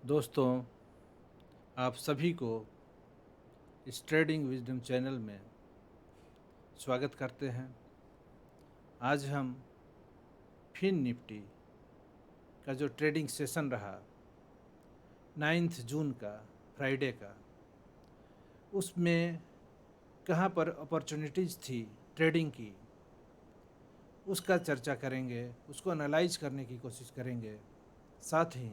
दोस्तों, आप सभी को इस ट्रेडिंग विजडम चैनल में स्वागत करते हैं। आज हम फिन निफ्टी का जो ट्रेडिंग सेशन रहा 9 जून का, फ्राइडे का, उसमें कहाँ पर अपॉर्चुनिटीज़ थी ट्रेडिंग की, उसका चर्चा करेंगे, उसको एनालाइज करने की कोशिश करेंगे। साथ ही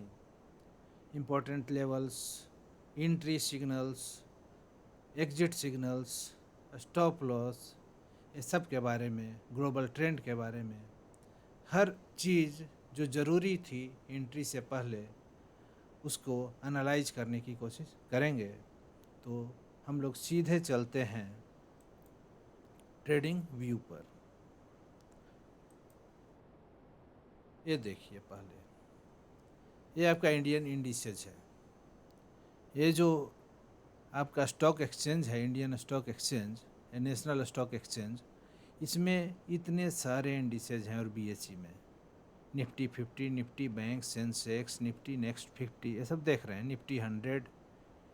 important levels, entry signals, exit signals, stop loss, ये सब के बारे में, ग्लोबल ट्रेंड के बारे में, हर चीज़ जो ज़रूरी थी एंट्री से पहले, उसको एनालाइज करने की कोशिश करेंगे। तो हम लोग सीधे चलते हैं ट्रेडिंग व्यू पर। ये देखिए, पहले ये आपका इंडियन इंडिसेज है। ये जो आपका स्टॉक एक्सचेंज है, Indian stock exchange, national stock exchange, इसमें इतने सारे इंडिसेज हैं। और बीएसई में Nifty 50, Nifty bank, Sensex, Nifty next 50, ये सब देख रहे हैं। Nifty 100,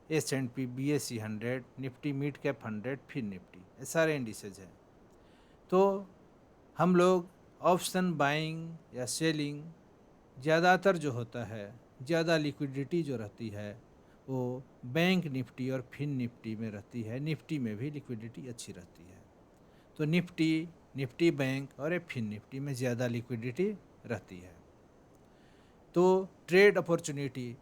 S&P, BSE 100, Nifty mid cap 100, फिर निफ्टी, ये सारे इंडिसेज हैं। तो हम लोग ऑप्शन बाइंग या सेलिंग ज़्यादातर जो होता है, ज़्यादा लिक्विडिटी जो रहती है, वो बैंक निफ्टी और फिन निफ्टी में रहती है। निफ्टी में भी लिक्विडिटी अच्छी रहती है। तो निफ्टी बैंक और फिन निफ्टी में ज़्यादा लिक्विडिटी रहती है। तो ट्रेड अपॉर्चुनिटी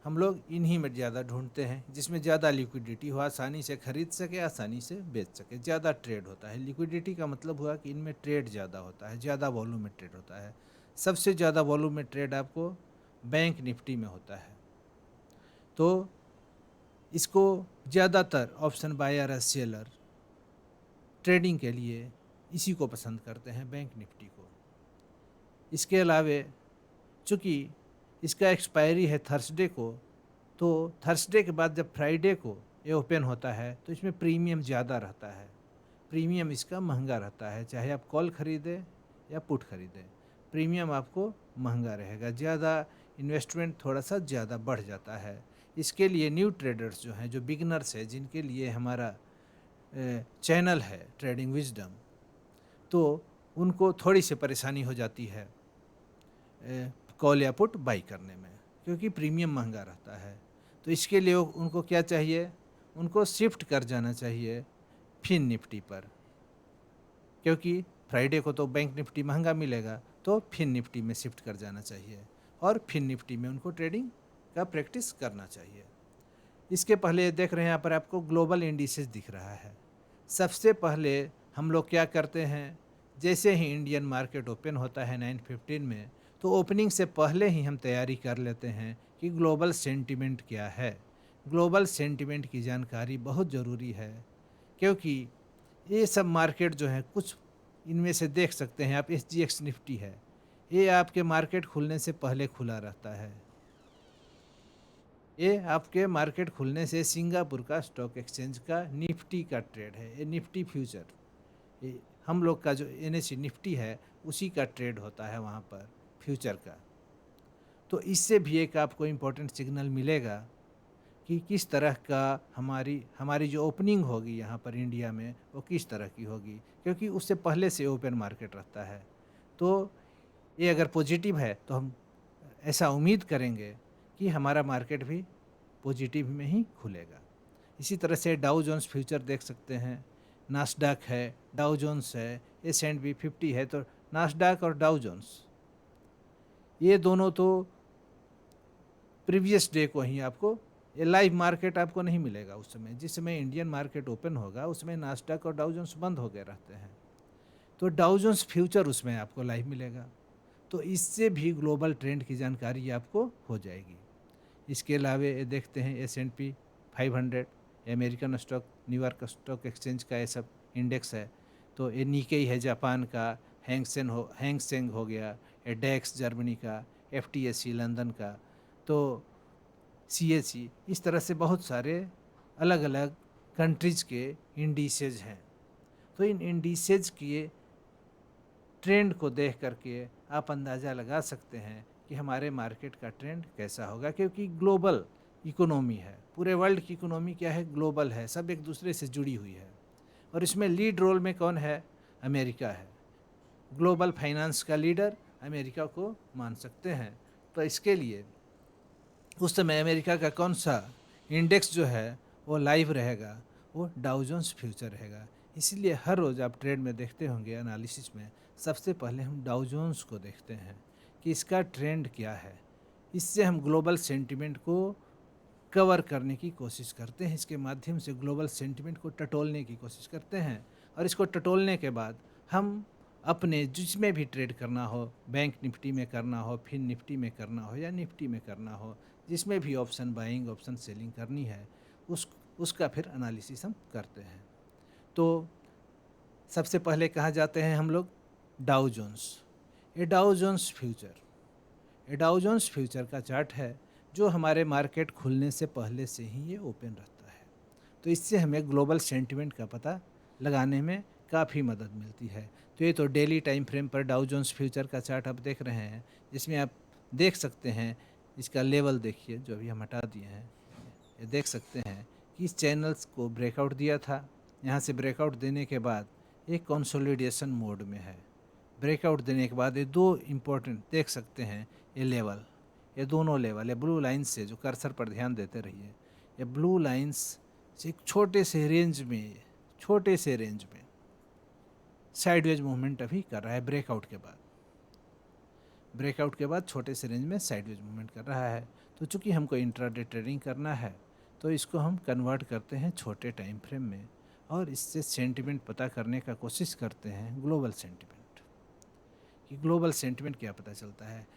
हम लोग इन्हीं में ज़्यादा ढूंढते हैं, जिसमें ज़्यादा लिक्विडिटी हो, आसानी से खरीद सके, आसानी से बेच सके, ज़्यादा ट्रेड होता है। लिक्विडिटी का मतलब हुआ कि इनमें ट्रेड ज़्यादा होता है, ज़्यादा वॉल्यूम में ट्रेड होता है। सबसे ज़्यादा वॉल्यूम में ट्रेड आपको बैंक निफ्टी में होता है। तो इसको ज़्यादातर ऑप्शन बायर या सेलर ट्रेडिंग के लिए इसी को पसंद करते हैं, बैंक निफ्टी को। इसके अलावे चूँकि इसका एक्सपायरी है थर्सडे को, तो थर्सडे के बाद जब फ्राइडे को ये ओपन होता है तो इसमें प्रीमियम ज़्यादा रहता है। प्रीमियम इसका महंगा रहता है, चाहे आप कॉल ख़रीदें या पुट ख़रीदें, प्रीमियम आपको महंगा रहेगा। ज़्यादा इन्वेस्टमेंट थोड़ा सा ज़्यादा बढ़ जाता है। इसके लिए न्यू ट्रेडर्स जो हैं, जो बिगनर्स हैं, जिनके लिए हमारा चैनल है ट्रेडिंग विजडम, तो उनको थोड़ी सी परेशानी हो जाती है कॉल या पुट बाई करने में, क्योंकि प्रीमियम महंगा रहता है। तो इसके लिए उनको क्या चाहिए, उनको शिफ्ट कर जाना चाहिए फिन निफ्टी पर, क्योंकि फ्राइडे को तो बैंक निफ्टी महंगा मिलेगा, तो फिन निफ्टी में शिफ्ट कर जाना चाहिए और फिन निफ्टी में उनको ट्रेडिंग का प्रैक्टिस करना चाहिए। इसके पहले देख रहे हैं यहाँ पर आपको ग्लोबल इंडिसेस दिख रहा है। सबसे पहले हम लोग क्या करते हैं, जैसे ही इंडियन मार्केट ओपन होता है 9:15 में, तो ओपनिंग से पहले ही हम तैयारी कर लेते हैं कि ग्लोबल सेंटिमेंट क्या है। ग्लोबल सेंटिमेंट की जानकारी बहुत ज़रूरी है, क्योंकि ये सब मार्केट जो है, कुछ इनमें से देख सकते हैं आप, SGX निफ्टी है, ये आपके मार्केट खुलने से पहले खुला रहता है। ये आपके मार्केट खुलने से सिंगापुर का स्टॉक एक्सचेंज का निफ्टी का ट्रेड है। ये निफ्टी फ्यूचर, ये हम लोग का जो NSE निफ्टी है, उसी का ट्रेड होता है वहाँ पर, फ्यूचर का। तो इससे भी एक आपको इम्पोर्टेंट सिग्नल मिलेगा कि किस तरह का हमारी हमारी जो ओपनिंग होगी यहाँ पर इंडिया में, वो किस तरह की होगी, क्योंकि उससे पहले से ओपन मार्केट रहता है। तो ये अगर पॉजिटिव है तो हम ऐसा उम्मीद करेंगे कि हमारा मार्केट भी पॉजिटिव में ही खुलेगा। इसी तरह से डाउ जोन्स फ्यूचर देख सकते हैं, नास्डाक है, डाउ जोन्स है, S&P 50 है। तो नास्डाक और डाउ जोन्स, ये दोनों तो प्रीवियस डे को ही आपको, ये लाइव मार्केट आपको नहीं मिलेगा उस समय। जिस समय इंडियन मार्केट ओपन होगा, उसमें नास्डाक और डाउ जोन्स बंद हो गए रहते हैं। तो डाउ जोन्स फ्यूचर उसमें आपको लाइव मिलेगा। तो इससे भी ग्लोबल ट्रेंड की जानकारी आपको हो जाएगी। इसके अलावा ये देखते हैं S&P 500, American stock, New York stock exchange का ये सब इंडेक्स है। तो ये निकेई है जापान का, हैंगसेंग हो गया, ये डेक्स जर्मनी का, FTSE लंदन का, तो CAC, इस तरह से बहुत सारे अलग अलग कंट्रीज़ के इंडिसेज हैं। तो इन इंडिसेज के ट्रेंड को देख करके आप अंदाज़ा लगा सकते हैं कि हमारे मार्केट का ट्रेंड कैसा होगा, क्योंकि ग्लोबल इकोनॉमी है, पूरे वर्ल्ड की इकोनॉमी क्या है, ग्लोबल है, सब एक दूसरे से जुड़ी हुई है। और इसमें लीड रोल में कौन है, अमेरिका है। ग्लोबल फाइनेंस का लीडर अमेरिका को मान सकते हैं। तो इसके लिए उस समय अमेरिका का कौन सा इंडेक्स जो है वो लाइव रहेगा, वो डाउ जोन्स फ्यूचर रहेगा। इसलिए हर रोज़ आप ट्रेड में देखते होंगे, एनालिसिस में सबसे पहले हम डाउ जोन्स को देखते हैं कि इसका ट्रेंड क्या है। इससे हम ग्लोबल सेंटिमेंट को कवर करने की कोशिश करते हैं, इसके माध्यम से ग्लोबल सेंटिमेंट को टटोलने की कोशिश करते हैं। और इसको टटोलने के बाद हम अपने जिसमें भी ट्रेड करना हो, बैंक निफ्टी में करना हो, फिन निफ्टी में करना हो या निफ्टी में करना हो, जिसमें भी ऑप्शन बाइंग ऑप्शन सेलिंग करनी है, उसका फिर एनालिसिस हम करते हैं। तो सबसे पहले कहाँ जाते हैं हम लोग, डाउ जोन्स। ये डाउ जोन्स फ्यूचर, ये डाउ जोन्स फ्यूचर का चार्ट है जो हमारे मार्केट खुलने से पहले से ही ये ओपन रहता है। तो इससे हमें ग्लोबल सेंटिमेंट का पता लगाने में काफ़ी मदद मिलती है। तो ये तो डेली टाइम फ्रेम पर डाउ जोन्स फ्यूचर का चार्ट आप देख रहे हैं, जिसमें आप देख सकते हैं इसका लेवल देखिए, जो अभी हम हटा दिए हैं, ये देख सकते हैं कि इस चैनल्स को ब्रेकआउट दिया था। यहाँ से ब्रेकआउट देने के बाद एक कंसोलिडेशन मोड में है। ब्रेकआउट देने के बाद ये दो इम्पोर्टेंट देख सकते हैं, ये लेवल, ये दोनों लेवल, ये ब्लू लाइन्स से जो कर्सर पर ध्यान देते रहिए, ये ब्लू लाइन्स से एक छोटे से रेंज में साइडवेज मूवमेंट अभी कर रहा है। ब्रेकआउट के बाद छोटे से रेंज में साइडवेज मूवमेंट कर रहा है। तो चूंकि हमको इंट्राडे ट्रेडिंग करना है, तो इसको हम कन्वर्ट करते हैं छोटे टाइम फ्रेम में, और इससे सेंटिमेंट पता करने का कोशिश करते हैं, ग्लोबल सेंटिमेंट, कि ग्लोबल सेंटिमेंट क्या पता चलता है।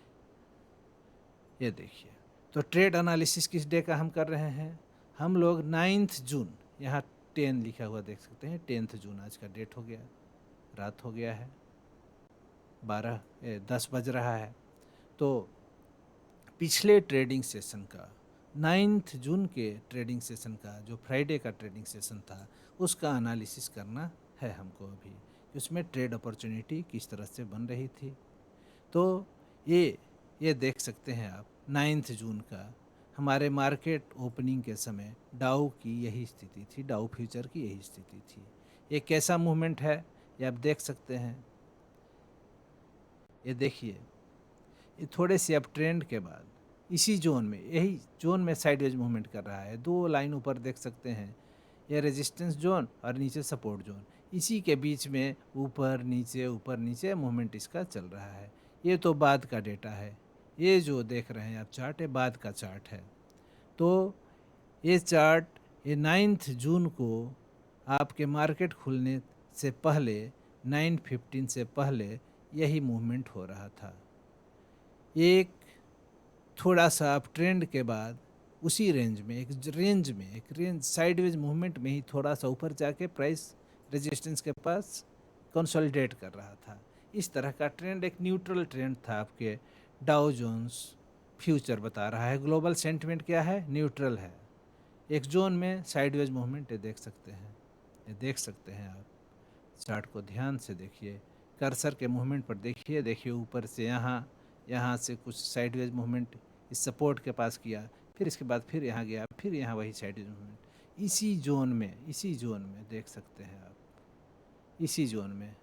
ये देखिए, तो ट्रेड एनालिसिस किस डे का हम कर रहे हैं, हम लोग 9 जून, यहाँ 10 लिखा हुआ देख सकते हैं, 10 जून आज का डेट हो गया, रात हो गया है, 10 बज रहा है। तो पिछले ट्रेडिंग सेशन का, 9 जून के ट्रेडिंग सेशन का, जो फ्राइडे का ट्रेडिंग सेशन था, उसका एनालिसिस करना है हमको अभी, उसमें ट्रेड अपॉर्चुनिटी किस तरह से बन रही थी। तो ये देख सकते हैं आप, 9 जून का हमारे मार्केट ओपनिंग के समय डाउ की यही स्थिति थी, डाउ फ्यूचर की यही स्थिति थी। ये कैसा मूवमेंट है ये आप देख सकते हैं। ये देखिए, ये थोड़े से अप ट्रेंड के बाद इसी जोन में, यही जोन में साइडवेज मूवमेंट कर रहा है। दो लाइन ऊपर देख सकते हैं, ये रेजिस्टेंस जोन और नीचे सपोर्ट जोन, इसी के बीच में ऊपर नीचे मूवमेंट इसका चल रहा है। ये तो बाद का डेटा है, ये जो देख रहे हैं आप चार्ट, है बाद का चार्ट है। तो ये चार्ट, ये 9 जून को आपके मार्केट खुलने से पहले, 9:15 से पहले यही मूवमेंट हो रहा था। एक थोड़ा सा अप ट्रेंड के बाद उसी रेंज में, एक रेंज साइडवेज मूवमेंट में ही थोड़ा सा ऊपर जाके प्राइस रेजिस्टेंस के पास कंसोलिडेट कर रहा था। इस तरह का ट्रेंड एक न्यूट्रल ट्रेंड था। आपके डाउ जोन्स फ्यूचर बता रहा है ग्लोबल सेंटिमेंट क्या है, न्यूट्रल है। एक जोन में साइडवेज मूवमेंट ये देख सकते हैं आप। चार्ट को ध्यान से देखिए, कर्सर के मूवमेंट पर देखिए ऊपर से यहाँ से कुछ साइडवेज मूवमेंट इस सपोर्ट के पास किया, फिर इसके बाद फिर यहाँ गया, फिर यहाँ वही साइडवेज मूवमेंट, इसी जोन में देख सकते हैं आप। इसी जोन में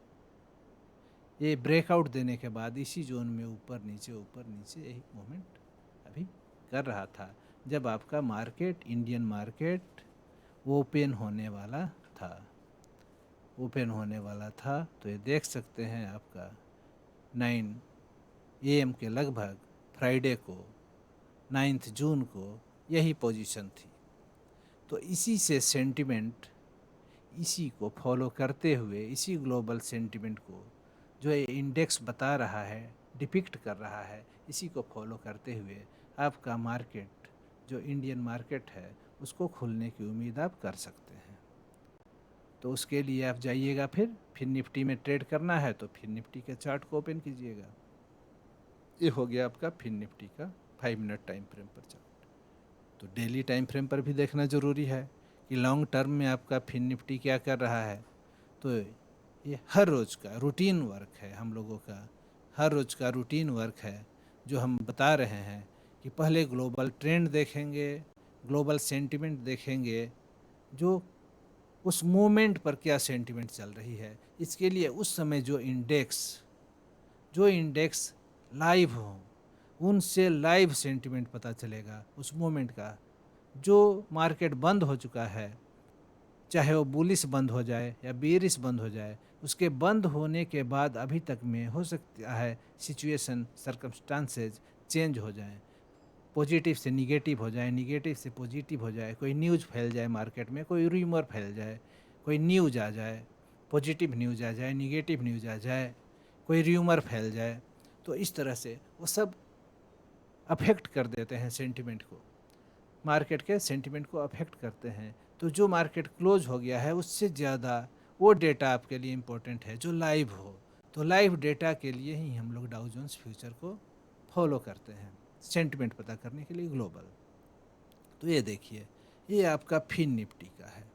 ये ब्रेकआउट देने के बाद इसी जोन में ऊपर नीचे यही मूवमेंट अभी कर रहा था, जब आपका मार्केट, इंडियन मार्केट ओपन होने वाला था। तो ये देख सकते हैं आपका 9 AM के लगभग फ्राइडे को, 9 जून को यही पोजीशन थी। तो इसी से सेंटिमेंट, इसी को फॉलो करते हुए, इसी ग्लोबल सेंटिमेंट को जो ये इंडेक्स बता रहा है, डिपिक्ट कर रहा है, इसी को फॉलो करते हुए आपका मार्केट, जो इंडियन मार्केट है, उसको खुलने की उम्मीद आप कर सकते हैं। तो उसके लिए आप जाइएगा, फिर निफ्टी में ट्रेड करना है तो फिर निफ्टी के चार्ट को ओपन कीजिएगा। ये हो गया आपका फिर निफ्टी का 5 मिनट टाइम फ्रेम पर चार्ट। तो डेली टाइम फ्रेम पर भी देखना ज़रूरी है कि लॉन्ग टर्म में आपका फिर निफ्टी क्या कर रहा है। तो ये हर रोज़ का रूटीन वर्क है, हम लोगों का हर रोज़ का रूटीन वर्क है। जो हम बता रहे हैं कि पहले ग्लोबल ट्रेंड देखेंगे, ग्लोबल सेंटिमेंट देखेंगे, जो उस मोमेंट पर क्या सेंटिमेंट चल रही है। इसके लिए उस समय जो इंडेक्स लाइव हो, उनसे लाइव सेंटिमेंट पता चलेगा उस मोमेंट का। जो मार्केट बंद हो चुका है, चाहे वो बुलिश बंद हो जाए या बेरिश बंद हो जाए, उसके बंद होने के बाद अभी तक में हो सकता है सिचुएशन, सर्कमस्टांसेज चेंज हो जाएं, पॉजिटिव से निगेटिव हो जाए, निगेटिव से पॉजिटिव हो जाए, कोई न्यूज़ फैल जाए मार्केट में, कोई रूमर फैल जाए, कोई न्यूज़ आ जाए, पॉजिटिव न्यूज़ आ जाए, निगेटिव न्यूज़ आ जाए, कोई रूमर फैल जाए। तो इस तरह से वो सब अफेक्ट कर देते हैं सेंटिमेंट को, मार्केट के सेंटिमेंट को अफेक्ट करते हैं। तो जो मार्केट क्लोज हो गया है उससे ज़्यादा वो डेटा आपके लिए इम्पोर्टेंट है जो लाइव हो। तो लाइव डेटा के लिए ही हम लोग डाउ जोन्स फ्यूचर को फॉलो करते हैं, सेंटिमेंट पता करने के लिए ग्लोबल। तो ये देखिए, ये आपका फिन निफ्टी का है।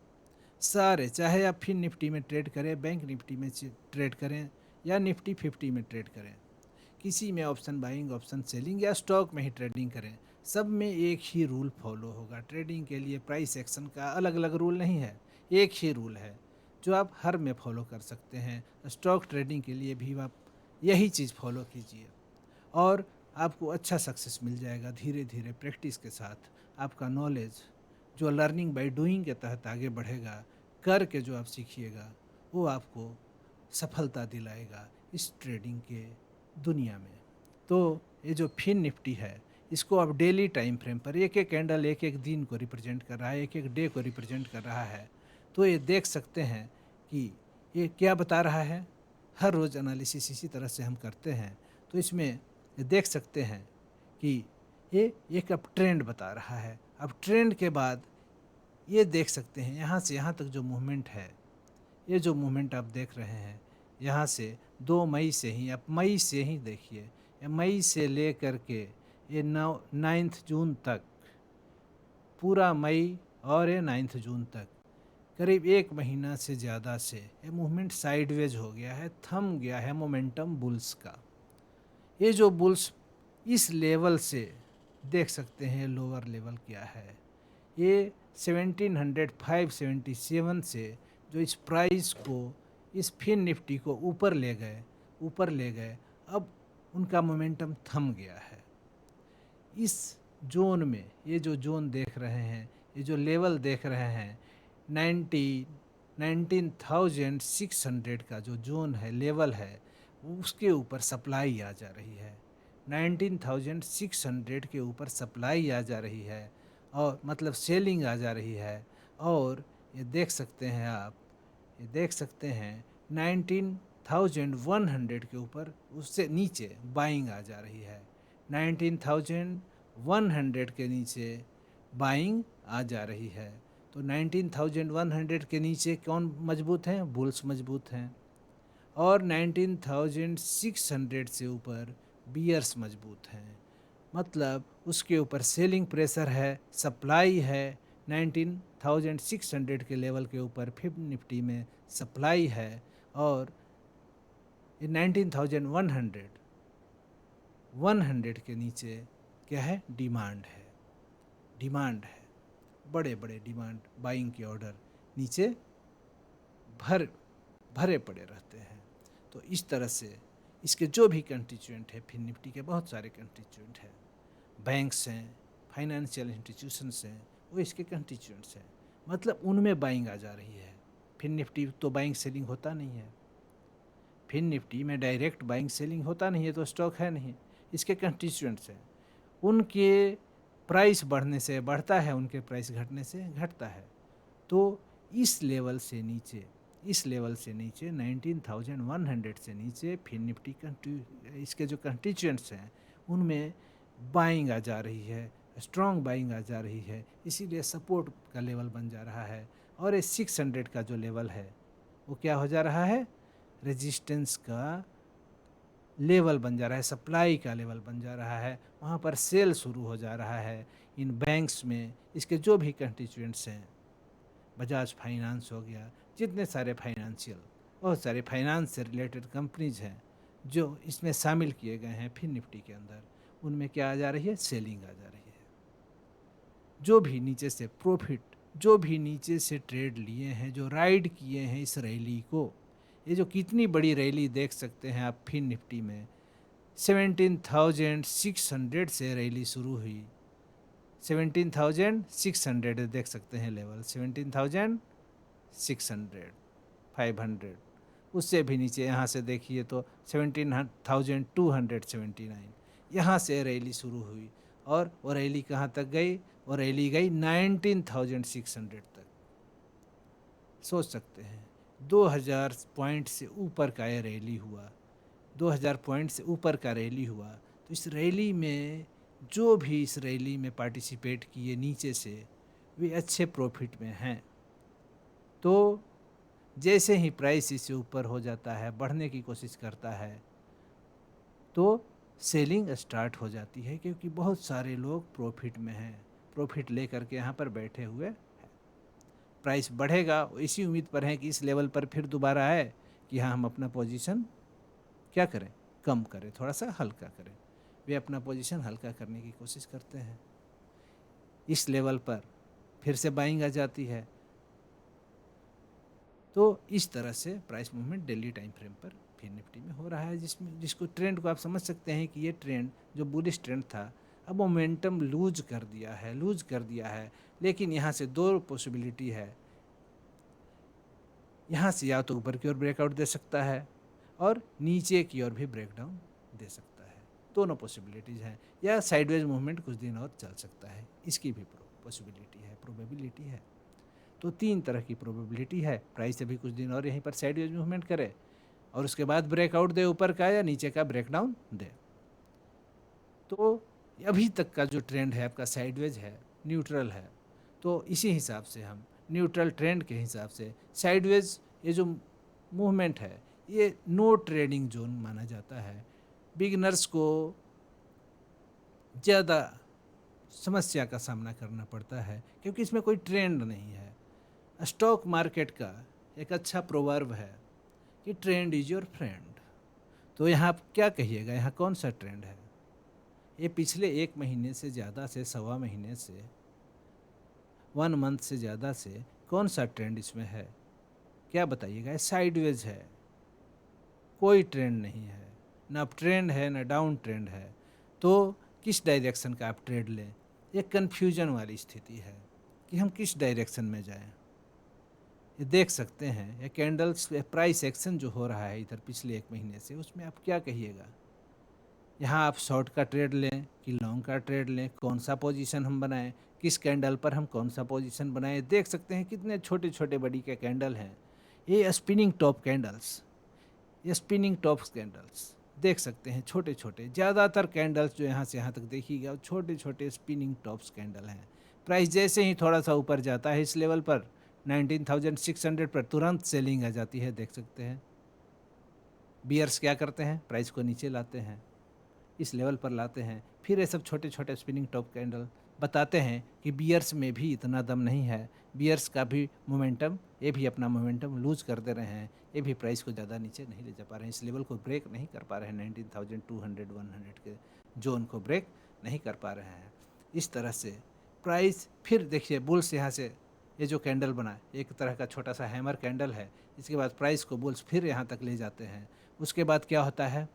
सारे, चाहे आप फिन निफ्टी में ट्रेड करें, बैंक निफ्टी में ट्रेड करें, या निफ्टी 50 में ट्रेड करें, किसी में ऑप्शन बाइंग, ऑप्शन सेलिंग या स्टॉक में ही ट्रेडिंग करें, सब में एक ही रूल फॉलो होगा। ट्रेडिंग के लिए प्राइस एक्शन का अलग अलग रूल नहीं है, एक ही रूल है जो आप हर में फॉलो कर सकते हैं। स्टॉक ट्रेडिंग के लिए भी आप यही चीज़ फॉलो कीजिए और आपको अच्छा सक्सेस मिल जाएगा। धीरे धीरे प्रैक्टिस के साथ आपका नॉलेज जो लर्निंग बाय डूइंग के तहत आगे बढ़ेगा, करके जो आप सीखिएगा वो आपको सफलता दिलाएगा इस ट्रेडिंग के दुनिया में। तो ये जो फिन निफ्टी है, इसको आप डेली टाइम फ्रेम पर एक एक कैंडल एक एक दिन को रिप्रेजेंट कर रहा है, एक एक डे को रिप्रेजेंट कर रहा है। तो ये देख सकते हैं कि ये क्या बता रहा है। हर रोज़ एनालिसिस इसी तरह से हम करते हैं। तो इसमें ये देख सकते हैं कि ये एक अब ट्रेंड बता रहा है। अब ट्रेंड के बाद ये देख सकते हैं यहाँ से यहाँ तक जो मूवमेंट है, ये जो मूवमेंट आप देख रहे हैं, यहाँ से 2 मई से ही, आप मई से ही देखिए, ये मई से ले कर के ये 9 जून तक, पूरा मई और ये 9 जून तक करीब 1 महीना से ज़्यादा से ये मूवमेंट साइडवेज हो गया है, थम गया है मोमेंटम बुल्स का। ये जो बुल्स इस लेवल से देख सकते हैं, लोअर लेवल क्या है, ये 1777 से जो इस प्राइस को, इस फिन निफ्टी को ऊपर ले गए, अब उनका मोमेंटम थम गया है। इस जोन में, ये जो जोन देख रहे हैं, ये जो लेवल देख रहे हैं, 19,600 का जो जोन है, लेवल है, उसके ऊपर सप्लाई आ जा रही है। 19,600 के ऊपर सप्लाई आ जा रही है, और मतलब सेलिंग आ जा रही है। और ये देख सकते हैं आप, ये देख सकते हैं 19,100 के ऊपर, उससे नीचे बाइंग आ जा रही है। 19,100 के नीचे बाइंग आ जा रही है। तो 19,100 के नीचे कौन मजबूत हैं? बुल्स मजबूत हैं। और 19,600 से ऊपर बियर्स मजबूत हैं। मतलब उसके ऊपर सेलिंग प्रेशर है, सप्लाई है। 19,600 के लेवल के ऊपर फिफ्थ निफ्टी में सप्लाई है, और 19,100 के नीचे क्या है? डिमांड है। डिमांड है, बड़े बड़े डिमांड, बाइंग के ऑर्डर नीचे भरे पड़े रहते हैं। तो इस तरह से इसके जो भी कंस्टिट्यूएंट है, फिर निफ्टी के बहुत सारे कंस्टिट्यूएंट हैं, बैंक्स हैं, फाइनेंशियल इंस्टीट्यूशंस हैं, वो इसके कंस्टिट्यूएंट्स हैं। मतलब उनमें बाइंग आ जा रही है। फिर निफ्टी तो बाइंग सेलिंग होता नहीं है, फिर निफ्टी में डायरेक्ट बाइंग सेलिंग होता नहीं है, तो स्टॉक है नहीं। इसके कंस्टिट्यूएंट्स हैं, उनके प्राइस बढ़ने से बढ़ता है, उनके प्राइस घटने से घटता है। तो इस लेवल से नीचे, 19,100 से नीचे फिर निफ्टी इसके जो कंस्टिट्यूएंट्स हैं, उनमें बाइंग आ जा रही है, स्ट्रॉन्ग बाइंग आ जा रही है। इसीलिए सपोर्ट का लेवल बन जा रहा है। और ये 600 का जो लेवल है, वो क्या हो जा रहा है? रेजिस्टेंस का लेवल बन जा रहा है, सप्लाई का लेवल बन जा रहा है। वहाँ पर सेल शुरू हो जा रहा है इन बैंक्स में। इसके जो भी कंस्टिट्यूएंट्स हैं, बजाज फाइनेंस हो गया, जितने सारे फाइनेंशियल, बहुत सारे फाइनेंस से रिलेटेड कंपनीज हैं जो इसमें शामिल किए गए हैं फिर निफ्टी के अंदर, उनमें क्या आ जा रही है, सेलिंग आ जा रही है। जो भी नीचे से प्रॉफिट, जो भी नीचे से ट्रेड लिए हैं, जो राइड किए हैं इस रैली को, ये जो कितनी बड़ी रैली देख सकते हैं आप फिन निफ्टी में, 17,600 से रैली शुरू हुई। 17,600 देख सकते हैं लेवल, 17,600, 500, उससे भी नीचे यहाँ से देखिए तो 17,279, यहाँ से रैली शुरू हुई और वो रैली कहाँ तक गई, वो रैली गई 19,600 तक। सोच सकते हैं 2000 पॉइंट से ऊपर का ये रैली हुआ, 2000 पॉइंट से ऊपर का रैली हुआ। तो इस रैली में जो भी इस रैली में पार्टिसिपेट किए नीचे से, वे अच्छे प्रॉफिट में हैं। तो जैसे ही प्राइस इससे ऊपर हो जाता है, बढ़ने की कोशिश करता है, तो सेलिंग स्टार्ट हो जाती है, क्योंकि बहुत सारे लोग प्रॉफिट में हैं, प्रॉफिट लेकर के यहाँ पर बैठे हुए हैं। प्राइस बढ़ेगा, इसी उम्मीद पर है कि इस लेवल पर फिर दोबारा आए कि हाँ हम अपना पोजीशन क्या करें, कम करें, थोड़ा सा हल्का करें। वे अपना पोजीशन हल्का करने की कोशिश करते हैं। इस लेवल पर फिर से बाइंग आ जाती है। तो इस तरह से price movement daily time frame पर फिर निफ्टी में हो रहा है, जिसको ट्रेंड को आप समझ सकते हैं कि ये ट्रेंड जो बुलिश ट्रेंड था, अब मोमेंटम लूज कर दिया है। लेकिन यहाँ से दो पॉसिबिलिटी है, यहाँ से या तो ऊपर की ओर ब्रेकआउट दे सकता है और नीचे की ओर भी ब्रेकडाउन दे सकता है, दोनों पॉसिबिलिटीज़ हैं। या साइडवेज मूवमेंट कुछ दिन और चल सकता है, इसकी भी पॉसिबिलिटी है, प्रोबेबिलिटी है। तो तीन तरह की प्रोबेबिलिटी है, प्राइस अभी कुछ दिन और यहीं पर साइडवेज मूवमेंट करे और उसके बाद ब्रेकआउट दे ऊपर का या नीचे का ब्रेकडाउन दे। तो अभी तक का जो ट्रेंड है आपका साइडवेज है, न्यूट्रल है। तो इसी हिसाब से हम न्यूट्रल ट्रेंड के हिसाब से साइडवेज ये जो मूवमेंट है, ये नो ट्रेडिंग जोन माना जाता है। बिगिनर्स को ज़्यादा समस्या का सामना करना पड़ता है, क्योंकि इसमें कोई ट्रेंड नहीं है। स्टॉक मार्केट का एक अच्छा प्रोवर्ब है कि ट्रेंड इज योर फ्रेंड। तो यहाँ आप क्या कहिएगा, यहाँ कौन सा ट्रेंड है? ये पिछले 1 महीने से ज़्यादा से, सवा महीने से, 1 मंथ से ज़्यादा से कौन सा ट्रेंड इसमें है? क्या बताइएगा? ये साइडवेज है, कोई ट्रेंड नहीं है, ना अप ट्रेंड है ना डाउन ट्रेंड है। तो किस डायरेक्शन का आप ट्रेड लें, एक कन्फ्यूजन वाली स्थिति है कि हम किस डायरेक्शन में जाएं। ये देख सकते हैं ये कैंडल्स प्राइस एक्शन जो हो रहा है इधर पिछले 1 महीने से, उसमें आप क्या कहिएगा? यहाँ आप शॉर्ट का ट्रेड लें कि लॉन्ग का ट्रेड लें, कौन सा पोजीशन हम बनाएं, किस कैंडल पर हम कौन सा पोजीशन बनाएं? देख सकते हैं कितने छोटे छोटे बड़ी के कैंडल हैं। ये स्पिनिंग टॉप कैंडल्स, ये स्पिनिंग टॉप कैंडल्स देख सकते हैं, छोटे छोटे। ज़्यादातर कैंडल्स जो यहाँ से यहाँ तक देखिएगा छोटे छोटे स्पिनिंग टॉप्स कैंडल हैं। प्राइस जैसे ही थोड़ा सा ऊपर जाता है इस लेवल पर 19,600 पर, तुरंत सेलिंग आ जाती है। देख सकते हैं बियर्स क्या करते हैं, प्राइस को नीचे लाते हैं, इस लेवल पर लाते हैं। फिर ये सब छोटे छोटे स्पिनिंग टॉप कैंडल बताते हैं कि बियर्स में भी इतना दम नहीं है, बियर्स का भी मोमेंटम, ये भी अपना मोमेंटम लूज कर दे रहे हैं, ये भी प्राइस को ज़्यादा नीचे नहीं ले जा पा रहे हैं, इस लेवल को ब्रेक नहीं कर पा रहे हैं, 19,200 100 के जोन को ब्रेक नहीं कर पा रहे हैं। इस तरह से प्राइस फिर देखिए बुल्स यहाँ से ये जो कैंडल बना एक तरह का छोटा सा हैमर कैंडल है, इसके बाद प्राइस को बुल्स फिर यहाँ तक ले जाते हैं। उसके बाद क्या होता है,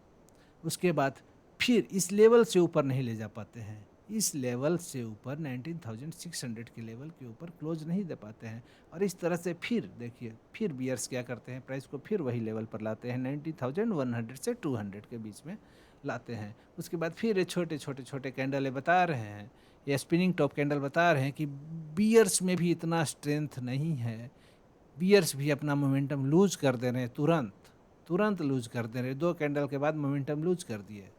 उसके बाद फिर इस लेवल से ऊपर नहीं ले जा पाते हैं, इस लेवल से ऊपर 19,600 के लेवल के ऊपर क्लोज नहीं दे पाते हैं। और इस तरह से फिर देखिए फिर बियर्स क्या करते हैं, प्राइस को फिर वही लेवल पर लाते हैं, 19,100 से 200 के बीच में लाते हैं। उसके बाद फिर ये छोटे छोटे छोटे कैंडल बता रहे हैं, ये स्पिनिंग टॉप कैंडल बता रहे हैं कि बियर्स में भी इतना स्ट्रेंथ नहीं है, बियर्स भी अपना मोमेंटम लूज कर दे रहे हैं, तुरंत लूज कर दे रहे हैं। 2 कैंडल के बाद मोमेंटम लूज कर दिए,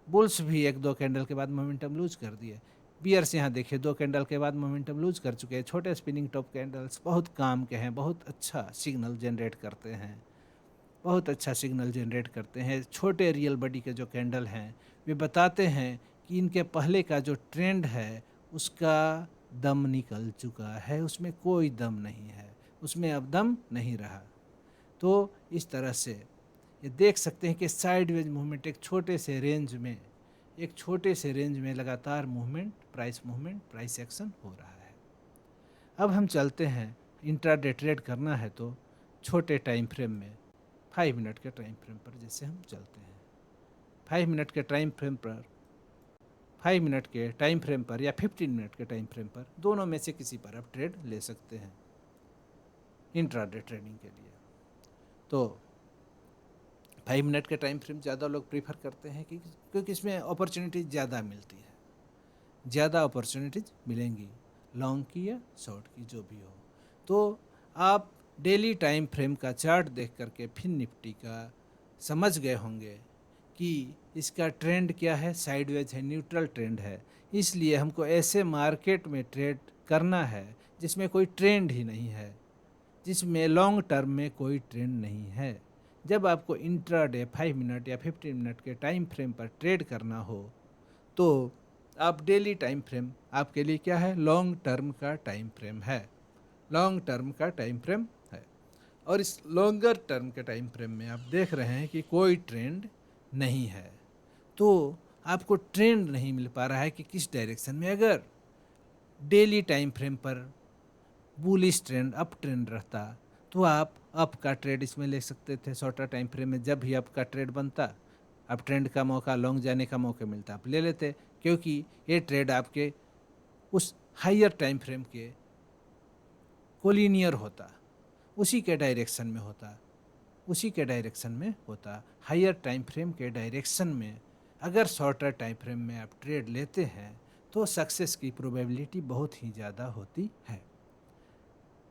बुल्स भी 1-2 कैंडल के बाद मोमेंटम लूज कर दिए। बियर्स यहाँ देखिए 2 कैंडल के बाद मोमेंटम लूज कर चुके हैं। छोटे स्पिनिंग टॉप कैंडल्स बहुत काम के हैं, बहुत अच्छा सिग्नल जनरेट करते हैं, बहुत अच्छा सिग्नल जनरेट करते हैं। छोटे रियल बॉडी के जो कैंडल हैं वे बताते हैं कि इनके पहले का जो ट्रेंड है उसका दम निकल चुका है, उसमें कोई दम नहीं है, उसमें अब दम नहीं रहा। तो इस तरह से ये देख सकते हैं कि साइडवेज मूवमेंट एक छोटे से रेंज में एक छोटे से रेंज में लगातार मूवमेंट, प्राइस एक्शन हो रहा है। अब हम चलते हैं, इंट्राडे ट्रेड करना है तो छोटे टाइम फ्रेम में 5 मिनट के टाइम फ्रेम पर जैसे हम चलते हैं, 5 मिनट के टाइम फ्रेम पर 5 मिनट के टाइम फ्रेम पर या 15 मिनट के टाइम फ्रेम पर, दोनों में से किसी पर आप ट्रेड ले सकते हैं इंट्राडे ट्रेडिंग के लिए। तो 5 मिनट के टाइम फ्रेम ज़्यादा लोग प्रीफर करते हैं क्योंकि इसमें अपॉर्चुनिटीज़ ज़्यादा मिलती है, ज़्यादा अपॉर्चुनिटीज़ मिलेंगी, लॉन्ग की या शॉर्ट की जो भी हो। तो आप डेली टाइम फ्रेम का चार्ट देख करके फिर निफ्टी का समझ गए होंगे कि इसका ट्रेंड क्या है, साइडवेज है, न्यूट्रल ट्रेंड है। इसलिए हमको ऐसे मार्केट में ट्रेड करना है जिसमें कोई ट्रेंड ही नहीं है, जिसमें लॉन्ग टर्म में कोई ट्रेंड नहीं है। जब आपको इंट्राडे 5 मिनट या 15 मिनट के टाइम फ्रेम पर ट्रेड करना हो तो आप डेली टाइम फ्रेम आपके लिए क्या है, लॉन्ग टर्म का टाइम फ्रेम है, लॉन्ग टर्म का टाइम फ्रेम है। और इस लॉन्गर टर्म के टाइम फ्रेम में आप देख रहे हैं कि कोई ट्रेंड नहीं है, तो आपको ट्रेंड नहीं मिल पा रहा है कि किस डायरेक्शन में। अगर डेली टाइम फ्रेम पर बुलिश ट्रेंड, अप ट्रेंड रहता तो आप अप का ट्रेड इसमें ले सकते थे। शॉर्टर टाइम फ्रेम में जब भी अप का ट्रेड बनता, अप ट्रेंड का मौका, लॉन्ग जाने का मौका मिलता, आप ले लेते, क्योंकि ये ट्रेड आपके उस हायर टाइम फ्रेम के कोलिनियर होता, उसी के डायरेक्शन में होता, उसी के डायरेक्शन में होता। हायर टाइम फ्रेम के डायरेक्शन में अगर शॉर्टर टाइम फ्रेम में आप ट्रेड लेते हैं तो सक्सेस की प्रोबेबिलिटी बहुत ही ज़्यादा होती है।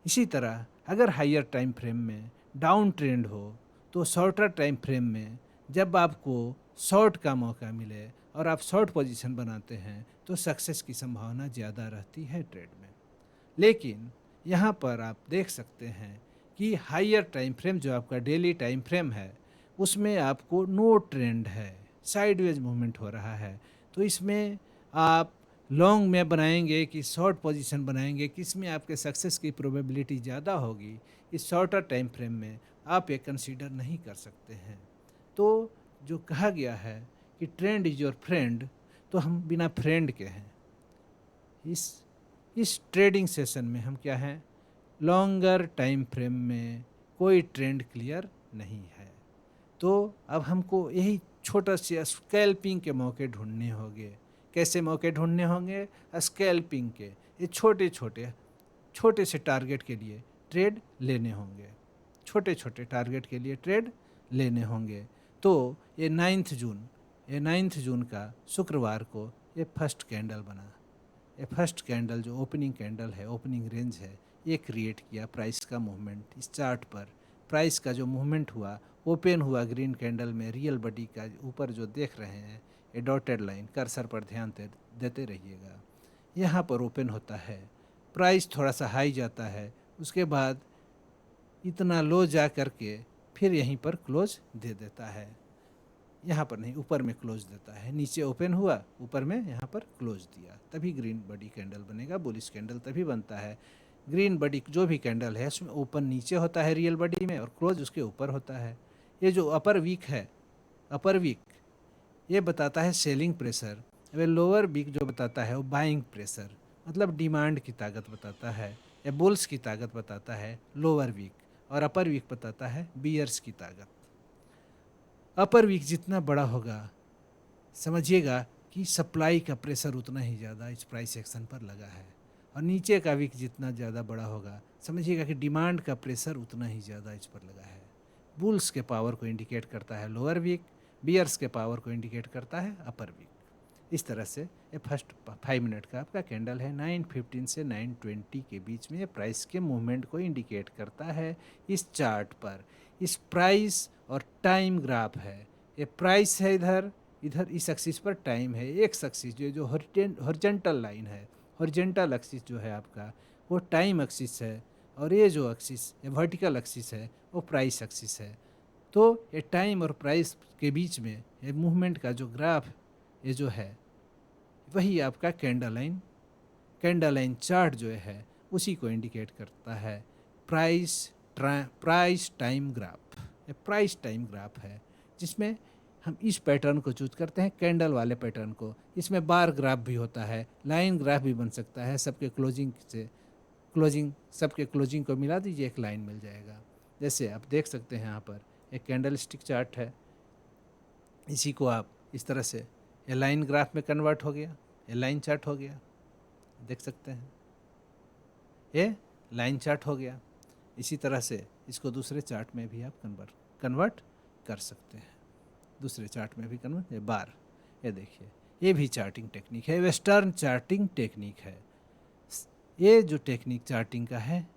इसी तरह अगर हायर टाइम फ्रेम में डाउन ट्रेंड हो तो शॉर्टर टाइम फ्रेम में जब आपको शॉर्ट का मौका मिले और आप शॉर्ट पोजीशन बनाते हैं तो सक्सेस की संभावना ज़्यादा रहती है ट्रेड में। लेकिन यहाँ पर आप देख सकते हैं कि हायर टाइम फ्रेम जो आपका डेली टाइम फ्रेम है उसमें आपको नो ट्रेंड है, साइडवेज मूवमेंट हो रहा है। तो इसमें आप लॉन्ग में बनाएंगे कि शॉर्ट पोजीशन बनाएंगे, किस में आपके सक्सेस की प्रोबेबिलिटी ज़्यादा होगी, इस शॉर्टर टाइम फ्रेम में आप ये कंसीडर नहीं कर सकते हैं। तो जो कहा गया है कि ट्रेंड इज़ योर फ्रेंड, तो हम बिना फ्रेंड के हैं। इस ट्रेडिंग सेशन में हम क्या हैं, लॉन्गर टाइम फ्रेम में कोई ट्रेंड क्लियर नहीं है। तो अब हमको यही छोटा सा स्कैल्पिंग के मौके ढूंढने होंगे। कैसे मौके ढूंढने होंगे, स्कैल्पिंग के, ये छोटे से टारगेट के लिए ट्रेड लेने होंगे, छोटे छोटे टारगेट के लिए ट्रेड लेने होंगे। तो ये 9 जून का शुक्रवार को ये फर्स्ट कैंडल बना, ये फर्स्ट कैंडल जो ओपनिंग कैंडल है, ओपनिंग रेंज है, ये क्रिएट किया प्राइस का मूवमेंट। इस चार्ट पर प्राइस का जो मूवमेंट हुआ, ओपन हुआ ग्रीन कैंडल में, रियल बॉडी का ऊपर जो देख रहे हैं ये डॉटेड लाइन, कर्सर पर ध्यान देते रहिएगा, यहाँ पर ओपन होता है, प्राइस थोड़ा सा हाई जाता है, उसके बाद इतना लो जा करके फिर यहीं पर क्लोज दे देता है, यहाँ पर नहीं, ऊपर में क्लोज देता है। नीचे ओपन हुआ, ऊपर में यहाँ पर क्लोज दिया, तभी ग्रीन बॉडी कैंडल बनेगा। बुलिश कैंडल तभी बनता है, ग्रीन बॉडी जो भी कैंडल है उसमें ओपन नीचे होता है रियल बॉडी में और क्लोज उसके ऊपर होता है। ये जो अपर वीक है, अपर वीक ये बताता है सेलिंग प्रेशर, वे लोअर वीक जो बताता है वो बाइंग प्रेशर, मतलब डिमांड की ताकत बताता है, या बुल्स की ताकत बताता है लोअर वीक, और अपर वीक बताता है बियर्स की ताकत। अपर वीक जितना बड़ा होगा समझिएगा कि सप्लाई का प्रेशर उतना ही ज़्यादा इस प्राइस एक्शन पर लगा है, और नीचे का वीक जितना ज़्यादा बड़ा होगा समझिएगा कि डिमांड का प्रेशर उतना ही ज़्यादा इस पर लगा है। बुल्स के पावर को इंडिकेट करता है लोअर वीक, बियर्स के पावर को इंडिकेट करता है अपर वीक। इस तरह से ये फर्स्ट 5 मिनट का आपका कैंडल है, 9:15 से 9:20 के बीच में ये प्राइस के मूवमेंट को इंडिकेट करता है। इस चार्ट पर इस प्राइस और टाइम ग्राफ है, ये प्राइस है इधर, इधर इस एक्सिस पर टाइम है। एक एक्सिस जो हॉरिजॉन्टल लाइन है, हॉरिजॉन्टल एक्सिस जो है आपका वो टाइम एक्सिस है, और ये जो एक्सिस ये वर्टिकल एक्सिस है वो प्राइस एक्सिस है। तो ये टाइम और प्राइस के बीच में ये मूवमेंट का जो ग्राफ ये जो है वही आपका कैंडल लाइन चार्ट जो है उसी को इंडिकेट करता है। प्राइस टाइम ग्राफ, ये प्राइस टाइम ग्राफ है जिसमें हम इस पैटर्न को चूज करते हैं, कैंडल वाले पैटर्न को। इसमें बार ग्राफ भी होता है, लाइन ग्राफ भी बन सकता है। सबके क्लोजिंग को मिला दीजिए, एक लाइन मिल जाएगा। जैसे आप देख सकते हैं यहाँ पर एक कैंडल स्टिक चार्ट है, इसी को आप इस तरह से ये लाइन ग्राफ में कन्वर्ट हो गया, ये लाइन चार्ट हो गया, देख सकते हैं ये लाइन चार्ट हो गया। इसी तरह से इसको दूसरे चार्ट में भी आप कन्वर्ट कर सकते हैं, दूसरे चार्ट में भी कन्वर्ट। ये बार, ये देखिए, ये भी चार्टिंग टेक्निक है, वेस्टर्न चार्टिंग टेक्निक है। ये जो टेक्निक चार्टिंग का है,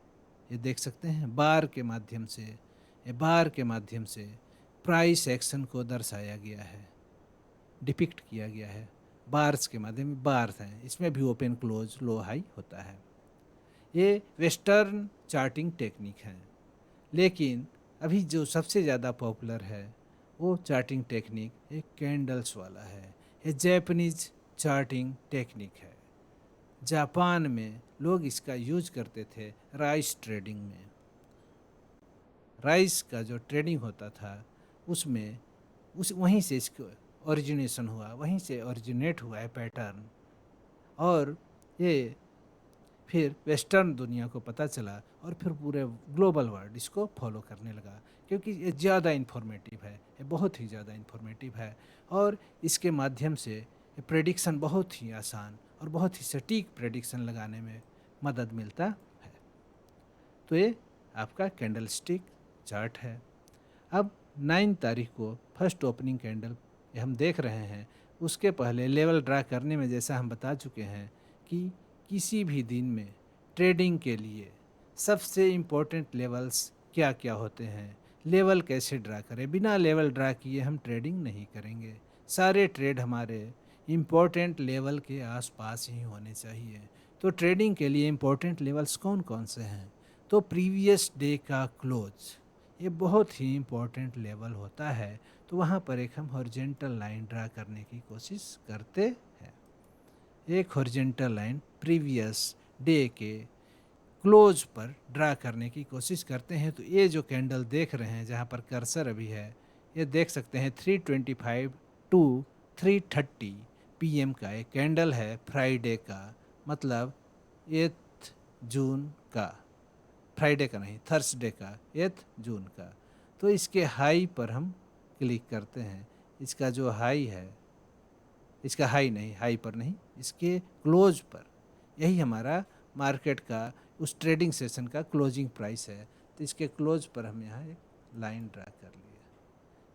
ये देख सकते हैं बार के माध्यम से, ये बार के माध्यम से प्राइस एक्शन को दर्शाया गया है, डिपिक्ट किया गया है। बार्स के माध्यम, बार्स हैं, इसमें भी ओपन क्लोज लो हाई होता है। ये वेस्टर्न चार्टिंग टेक्निक है। लेकिन अभी जो सबसे ज़्यादा पॉपुलर है वो चार्टिंग टेक्निक एक कैंडल्स वाला है। ये जैपनीज चार्टिंग टेक्निक है। जापान में लोग इसका यूज करते थे राइस ट्रेडिंग में। राइस का जो ट्रेडिंग होता था उसमें वहीं से इसको ओरिजिनेशन हुआ, वहीं से ओरिजिनेट हुआ है पैटर्न। और ये फिर वेस्टर्न दुनिया को पता चला और फिर पूरे ग्लोबल वर्ल्ड इसको फॉलो करने लगा, क्योंकि ये ज़्यादा इन्फॉर्मेटिव है, ये बहुत ही ज़्यादा इन्फॉर्मेटिव है। और इसके माध्यम से प्रेडिक्शन बहुत ही आसान और बहुत ही सटीक प्रेडिक्शन लगाने में मदद मिलता है। तो ये आपका कैंडल स्टिक चार्ट है। अब 9 तारीख को फर्स्ट ओपनिंग कैंडल हम देख रहे हैं। उसके पहले लेवल ड्रा करने में जैसा हम बता चुके हैं कि किसी भी दिन में ट्रेडिंग के लिए सबसे इम्पोर्टेंट लेवल्स क्या क्या होते हैं, लेवल कैसे ड्रा करें। बिना लेवल ड्रा किए हम ट्रेडिंग नहीं करेंगे। सारे ट्रेड हमारे इम्पोर्टेंट लेवल के आसपास ही होने चाहिए। तो ट्रेडिंग के लिए इम्पोर्टेंट लेवल्स कौन कौन से हैं? तो प्रीवियस डे का क्लोज, ये बहुत ही इम्पोर्टेंट लेवल होता है। तो वहाँ पर एक हम हॉरिजॉन्टल लाइन ड्रा करने की कोशिश करते हैं। एक हॉरिजॉन्टल लाइन प्रीवियस डे के क्लोज पर ड्रा करने की कोशिश करते हैं। तो ये जो कैंडल देख रहे हैं, जहाँ पर कर्सर अभी है, ये देख सकते हैं 325 टू 330 PM का एक कैंडल है, फ्राइडे का, मतलब 8 जून का, फ्राइडे का नहीं, थर्सडे का, 8 जून का। तो इसके हाई पर हम क्लिक करते हैं। इसका जो हाई है, इसका हाई पर नहीं, इसके क्लोज पर, यही हमारा मार्केट का उस ट्रेडिंग सेशन का क्लोजिंग प्राइस है। तो इसके क्लोज पर हम यहाँ एक लाइन ड्रा कर लिए,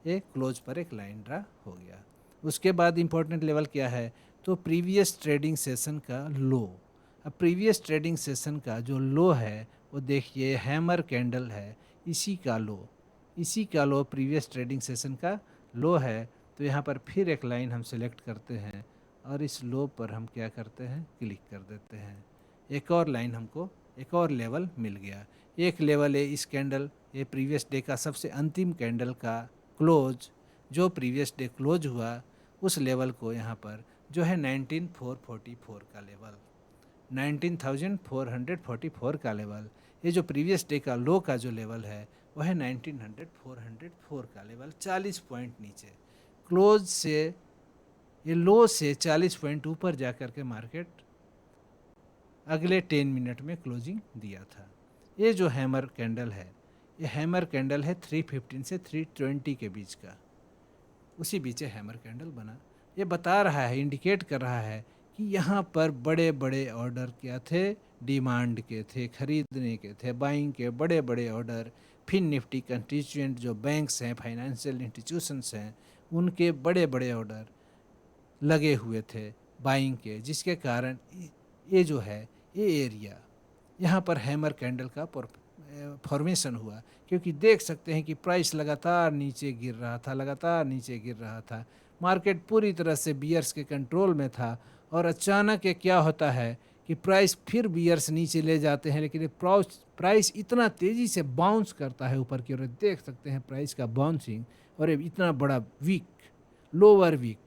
ये क्लोज पर एक लाइन ड्रा हो गया। उसके बाद इम्पोर्टेंट लेवल क्या है? तो प्रीवियस ट्रेडिंग सेशन का लो। अब प्रीवियस ट्रेडिंग सेशन का जो लो है वो देखिए हैमर कैंडल है, इसी का लो प्रीवियस ट्रेडिंग सेशन का लो है। तो यहाँ पर फिर एक लाइन हम सेलेक्ट करते हैं और इस लो पर हम क्या करते हैं, क्लिक कर देते हैं। एक और लाइन हमको, एक और लेवल मिल गया। एक लेवल है इस कैंडल, ये प्रीवियस डे का सबसे अंतिम कैंडल का क्लोज, जो प्रीवियस डे क्लोज हुआ उस लेवल को यहाँ पर जो है 19444 का लेवल, 19444 का लेवल। ये जो प्रीवियस डे का लो का जो लेवल है वह है 19404 का लेवल, 40 पॉइंट नीचे। क्लोज से, ये लो से 40 पॉइंट ऊपर जाकर के मार्केट अगले 10 मिनट में क्लोजिंग दिया था। ये जो हैमर कैंडल है, ये हैमर कैंडल है 315 से 320 के बीच का, उसी बीच हैमर कैंडल बना। ये बता रहा है, इंडिकेट कर रहा है कि यहाँ पर बड़े बड़े ऑर्डर क्या थे, डिमांड के थे, खरीदने के थे, बाइंग के बड़े बड़े ऑर्डर। फिन निफ्टी कंस्टिट्यूएंट जो बैंक्स हैं, फाइनेंशियल इंस्टीट्यूशंस हैं, उनके बड़े बड़े ऑर्डर लगे हुए थे बाइंग के, जिसके कारण ये जो है ये एरिया, यहाँ पर हैमर कैंडल का फॉर्मेशन हुआ। क्योंकि देख सकते हैं कि प्राइस लगातार नीचे गिर रहा था, मार्केट पूरी तरह से बियर्स के कंट्रोल में था। और अचानक ये क्या होता है कि प्राइस फिर बियर्स नीचे ले जाते हैं, लेकिन प्राइस इतना तेज़ी से बाउंस करता है ऊपर की ओर। देख सकते हैं प्राइस का बाउंसिंग, और ये इतना बड़ा वीक, लोअर वीक,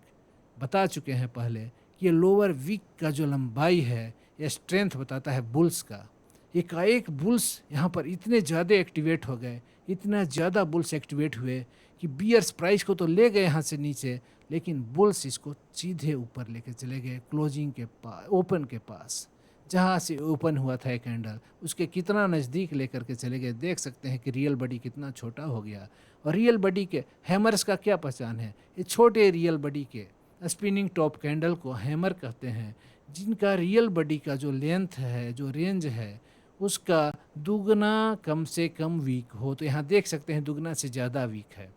बता चुके हैं पहले कि ये लोअर वीक का जो लंबाई है ये स्ट्रेंथ बताता है बुल्स का। एकाएक बुल्स यहाँ पर इतने ज़्यादा एक्टिवेट हो गए, इतना ज़्यादा बुल्स एक्टिवेट हुए कि बियर्स प्राइस को तो ले गए यहाँ से नीचे, लेकिन बुल्स इसको सीधे ऊपर लेके चले गए क्लोजिंग के पास, ओपन के पास, जहाँ से ओपन हुआ था एक कैंडल उसके कितना नज़दीक लेकर के चले गए। देख सकते हैं कि रियल बॉडी कितना छोटा हो गया। और रियल बॉडी के हैमर्स का क्या पहचान है? ये छोटे रियल बॉडी के स्पिनिंग टॉप कैंडल को हैमर कहते हैं, जिनका रियल बॉडी का जो लेंथ है, जो रेंज है, उसका दुगना कम से कम वीक हो। तो यहाँ देख सकते हैं दुगना से ज़्यादा वीक है।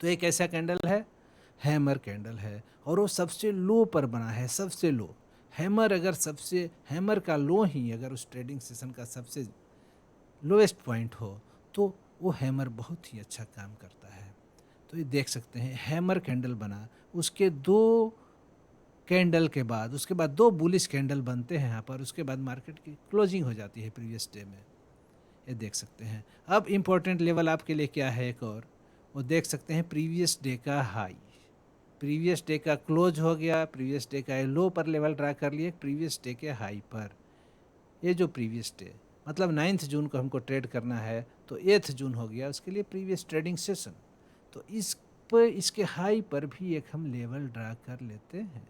तो एक ऐसा कैंडल है, हैमर कैंडल है, और वो सबसे लो पर बना है, सबसे लो। हैमर का लो ही अगर उस ट्रेडिंग सेशन का सबसे लोएस्ट पॉइंट हो तो वो हैमर बहुत ही अच्छा काम करता है। तो ये देख सकते हैं हैमर कैंडल बना, उसके दो कैंडल के बाद, उसके बाद दो बुलिश कैंडल बनते हैं यहाँ पर, उसके बाद मार्केट की क्लोजिंग हो जाती है प्रीवियस डे में। ये देख सकते हैं। अब इम्पोर्टेंट लेवल आपके लिए क्या है एक और, वो देख सकते हैं प्रीवियस डे का हाई। प्रीवियस डे का क्लोज हो गया, प्रीवियस डे का लो पर लेवल ड्रा कर लिए प्रीवियस डे के हाई पर। ये जो प्रीवियस डे मतलब 9 जून को हमको ट्रेड करना है, तो 8 जून हो गया उसके लिए प्रीवियस ट्रेडिंग सेशन। तो इस पर, इसके हाई पर भी एक हम लेवल ड्रा कर लेते हैं,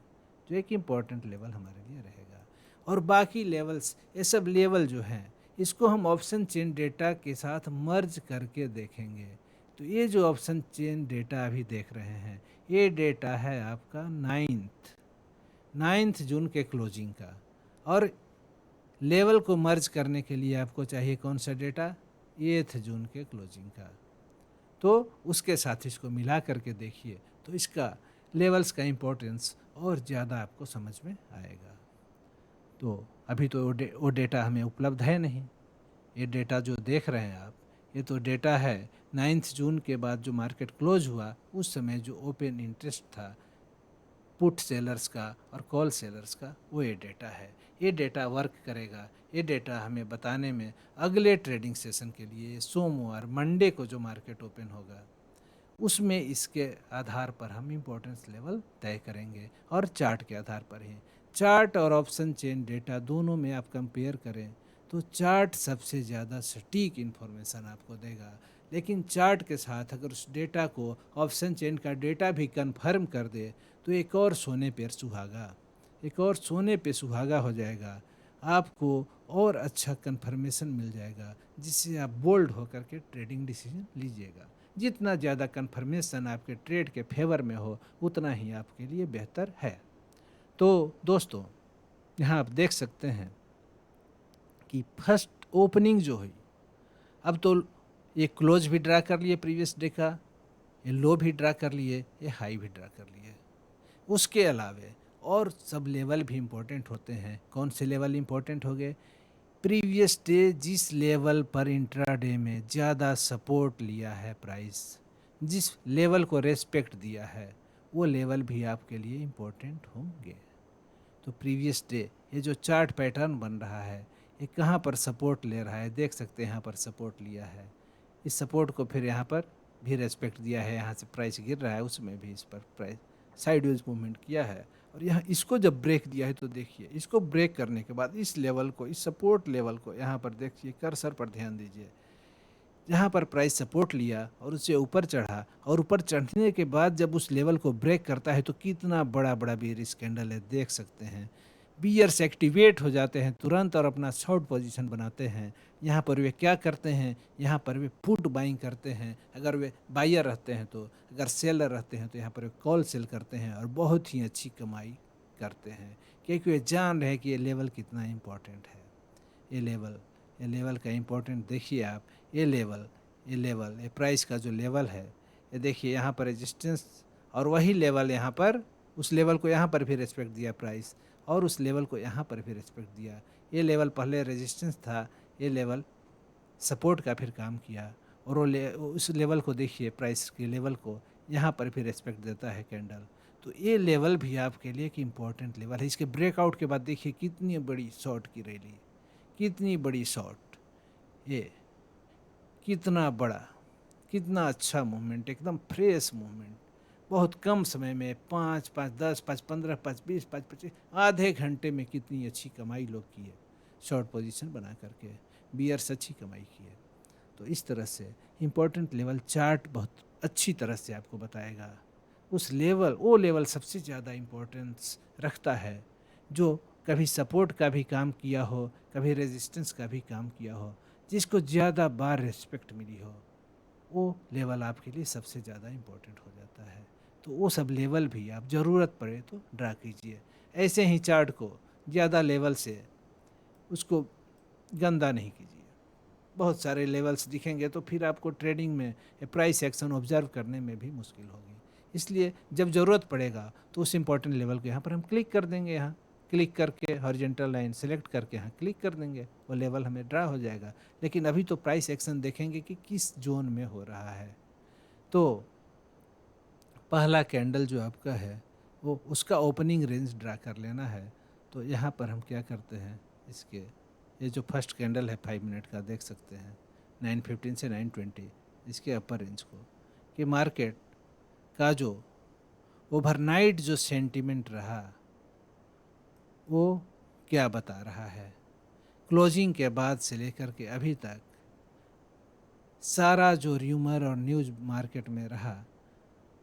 जो एक इम्पॉर्टेंट लेवल हमारे लिए रहेगा। और बाकी लेवल्स, ये सब लेवल जो हैं, इसको हम ऑप्शन चेन डेटा के साथ मर्ज करके देखेंगे। तो ये जो ऑप्शन चेन डेटा अभी देख रहे हैं, ये डेटा है आपका 9 जून के क्लोजिंग का। और लेवल को मर्ज करने के लिए आपको चाहिए कौन सा डेटा? 8 जून के क्लोजिंग का। तो उसके साथ इसको मिला करके देखिए, तो इसका लेवल्स का इम्पोर्टेंस और ज़्यादा आपको समझ में आएगा। तो अभी तो वो डेटा हमें उपलब्ध है नहीं। ये डेटा जो देख रहे हैं आप, ये तो डेटा है 9 जून के बाद जो मार्केट क्लोज हुआ उस समय जो ओपन इंटरेस्ट था पुट सेलर्स का और कॉल सेलर्स का, वो ये डेटा है। ये डेटा वर्क करेगा। ये डेटा हमें बताने में अगले ट्रेडिंग सेशन के लिए सोमवार, मंडे को जो मार्केट ओपन होगा, उसमें इसके आधार पर हम इम्पोर्टेंस लेवल तय करेंगे, और चार्ट के आधार पर ही। चार्ट और ऑप्शन चेन डेटा दोनों में आप कंपेयर करें तो चार्ट सबसे ज़्यादा सटीक इन्फॉर्मेशन आपको देगा। लेकिन चार्ट के साथ अगर उस डेटा को ऑप्शन चेन का डेटा भी कंफर्म कर दे तो एक और सोने पर सुहागा, एक और सोने पे सुहागा हो जाएगा। आपको और अच्छा कंफर्मेशन मिल जाएगा, जिससे आप बोल्ड होकर के ट्रेडिंग डिसीजन लीजिएगा। जितना ज़्यादा कंफर्मेशन आपके ट्रेड के फेवर में हो, उतना ही आपके लिए बेहतर है। तो दोस्तों, यहाँ आप देख सकते हैं कि फर्स्ट ओपनिंग जो हुई, अब तो ये क्लोज भी ड्रा कर लिए प्रीवियस डे का, ये लो भी ड्रा कर लिए, ये हाई भी ड्रा कर लिए। उसके अलावे और सब लेवल भी इम्पोर्टेंट होते हैं। कौन से लेवल इम्पोर्टेंट हो गए? प्रीवियस डे जिस लेवल पर इंट्राडे में ज़्यादा सपोर्ट लिया है प्राइस, जिस लेवल को रेस्पेक्ट दिया है, वो लेवल भी आपके लिए इम्पोर्टेंट होंगे। तो प्रीवियस डे ये जो चार्ट पैटर्न बन रहा है, ये कहाँ पर सपोर्ट ले रहा है? देख सकते हैं यहाँ पर सपोर्ट लिया है। इस सपोर्ट को फिर यहाँ पर भी रेस्पेक्ट दिया है, यहाँ से प्राइस गिर रहा है उसमें भी इस पर प्राइस साइडवेज मूवमेंट किया है। और यहाँ इसको जब ब्रेक दिया है तो देखिए, इसको ब्रेक करने के बाद इस लेवल को, इस सपोर्ट लेवल को यहाँ पर देखिए, कर्सर पर ध्यान दीजिए, जहाँ पर प्राइस सपोर्ट लिया और उससे ऊपर चढ़ा, और ऊपर चढ़ने के बाद जब उस लेवल को ब्रेक करता है तो कितना बड़ा बड़ा बेयरिश कैंडल है, देख सकते हैं। बियर्स एक्टिवेट हो जाते हैं तुरंत और अपना शॉर्ट पोजीशन बनाते हैं। यहाँ पर वे क्या करते हैं? यहाँ पर वे पुट बाइंग करते हैं, अगर वे बायर रहते हैं तो। अगर सेलर रहते हैं तो यहाँ पर वे कॉल सेल करते हैं और बहुत ही अच्छी कमाई करते हैं, क्योंकि वे जान रहे हैं कि ये लेवल कितना इम्पोर्टेंट है। ये लेवल का इम्पोर्टेंट देखिए आप। ये लेवल, ये प्राइस का जो लेवल है, ये देखिए यहाँ पर रेजिस्टेंस, और वही लेवल यहाँ पर, उस लेवल को यहाँ पर भी रिस्पेक्ट दिया प्राइस, और उस लेवल को यहाँ पर भी रिस्पेक्ट दिया। ये लेवल पहले रेजिस्टेंस था, ये लेवल सपोर्ट का फिर काम किया, और उस लेवल को देखिए, प्राइस के लेवल को यहाँ पर भी रिस्पेक्ट देता है कैंडल। तो ये लेवल भी आपके लिए एक इम्पॉर्टेंट लेवल है। इसके ब्रेकआउट के बाद देखिए कितनी बड़ी शॉर्ट की रैली, कितनी बड़ी शॉर्ट, ये कितना बड़ा, कितना अच्छा मूवमेंट, एकदम फ्रेश मूवमेंट। बहुत कम समय में 5, 5, 10, 5, 15, 5, 20, 5, 25, आधे घंटे में कितनी अच्छी कमाई लोग की है शॉर्ट पोजीशन बना करके। बियर्स अच्छी कमाई की है। तो इस तरह से इम्पोर्टेंट लेवल चार्ट बहुत अच्छी तरह से आपको बताएगा। उस लेवल, वो लेवल सबसे ज़्यादा इम्पोर्टेंस रखता है, जो कभी सपोर्ट का भी काम किया हो, कभी रेजिस्टेंस का भी काम किया हो, जिसको ज़्यादा बार रिस्पेक्ट मिली हो, वो लेवल आपके लिए सबसे ज़्यादा इम्पोर्टेंट हो जाता है। तो वो सब लेवल भी आप ज़रूरत पड़े तो ड्रा कीजिए। ऐसे ही चार्ट को ज़्यादा लेवल से उसको गंदा नहीं कीजिए। बहुत सारे लेवल्स दिखेंगे तो फिर आपको ट्रेडिंग में प्राइस एक्शन ऑब्जर्व करने में भी मुश्किल होगी। इसलिए जब ज़रूरत पड़ेगा तो उस इम्पोर्टेंट लेवल को यहाँ पर हम क्लिक कर देंगे, यहाँ क्लिक करके हॉरिजॉन्टल लाइन सेलेक्ट करके यहाँ क्लिक कर देंगे, वो लेवल हमें ड्रा हो जाएगा। लेकिन अभी तो प्राइस एक्शन देखेंगे कि किस जोन में हो रहा है। तो पहला कैंडल जो आपका है वो उसका ओपनिंग रेंज ड्रा कर लेना है। तो यहाँ पर हम क्या करते हैं, इसके ये जो फर्स्ट कैंडल है 5 मिनट का, देख सकते हैं 9:15 से 9:20, इसके अपर रेंज को, कि मार्केट का जो ओवरनाइट जो सेंटीमेंट रहा वो क्या बता रहा है। क्लोजिंग के बाद से लेकर के अभी तक सारा जो र्यूमर और न्यूज़ मार्केट में रहा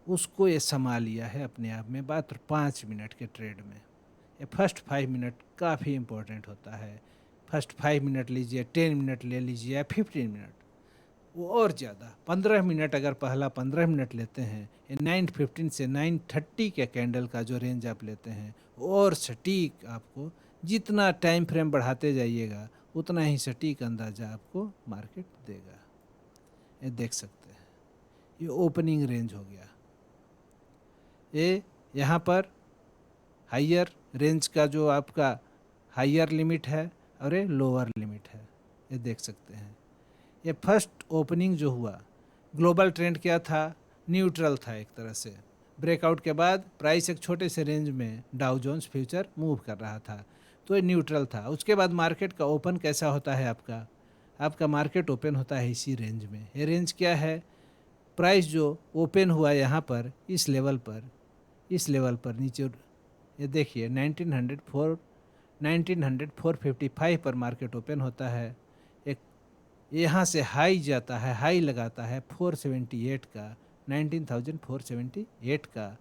उसको ये संभाल लिया है अपने आप में, मात्र 5 मिनट के ट्रेड में। ये फर्स्ट 5 मिनट काफ़ी इम्पोर्टेंट होता है। फर्स्ट 5 मिनट लीजिए, 10 मिनट ले लीजिए या 15 मिनट, वो और ज़्यादा 15 मिनट, अगर पहला 15 मिनट लेते हैं, ये 9:15 से 9:30 के कैंडल का जो रेंज आप लेते हैं, और सटीक आपको जितना टाइम फ्रेम बढ़ाते जाइएगा उतना ही सटीक अंदाज़ा आपको मार्केट देगा। ये देख सकते हैं, ये ओपनिंग रेंज हो गया। ये यहाँ पर हाइयर रेंज का जो आपका हाइयर लिमिट है और ये लोअर लिमिट है, ये देख सकते हैं। ये फर्स्ट ओपनिंग जो हुआ, ग्लोबल ट्रेंड क्या था, न्यूट्रल था एक तरह से। ब्रेकआउट के बाद प्राइस एक छोटे से रेंज में डाउ जोन्स फ्यूचर मूव कर रहा था, तो ये न्यूट्रल था। उसके बाद मार्केट का ओपन कैसा होता है, आपका मार्केट ओपन होता है इसी रेंज में। ये रेंज क्या है, प्राइस जो ओपन हुआ यहाँ पर इस लेवल पर नीचे, ये देखिए 1904 पर मार्केट ओपन होता है। एक यहाँ से हाई जाता है, हाई लगाता है 478 का, 19,478 का,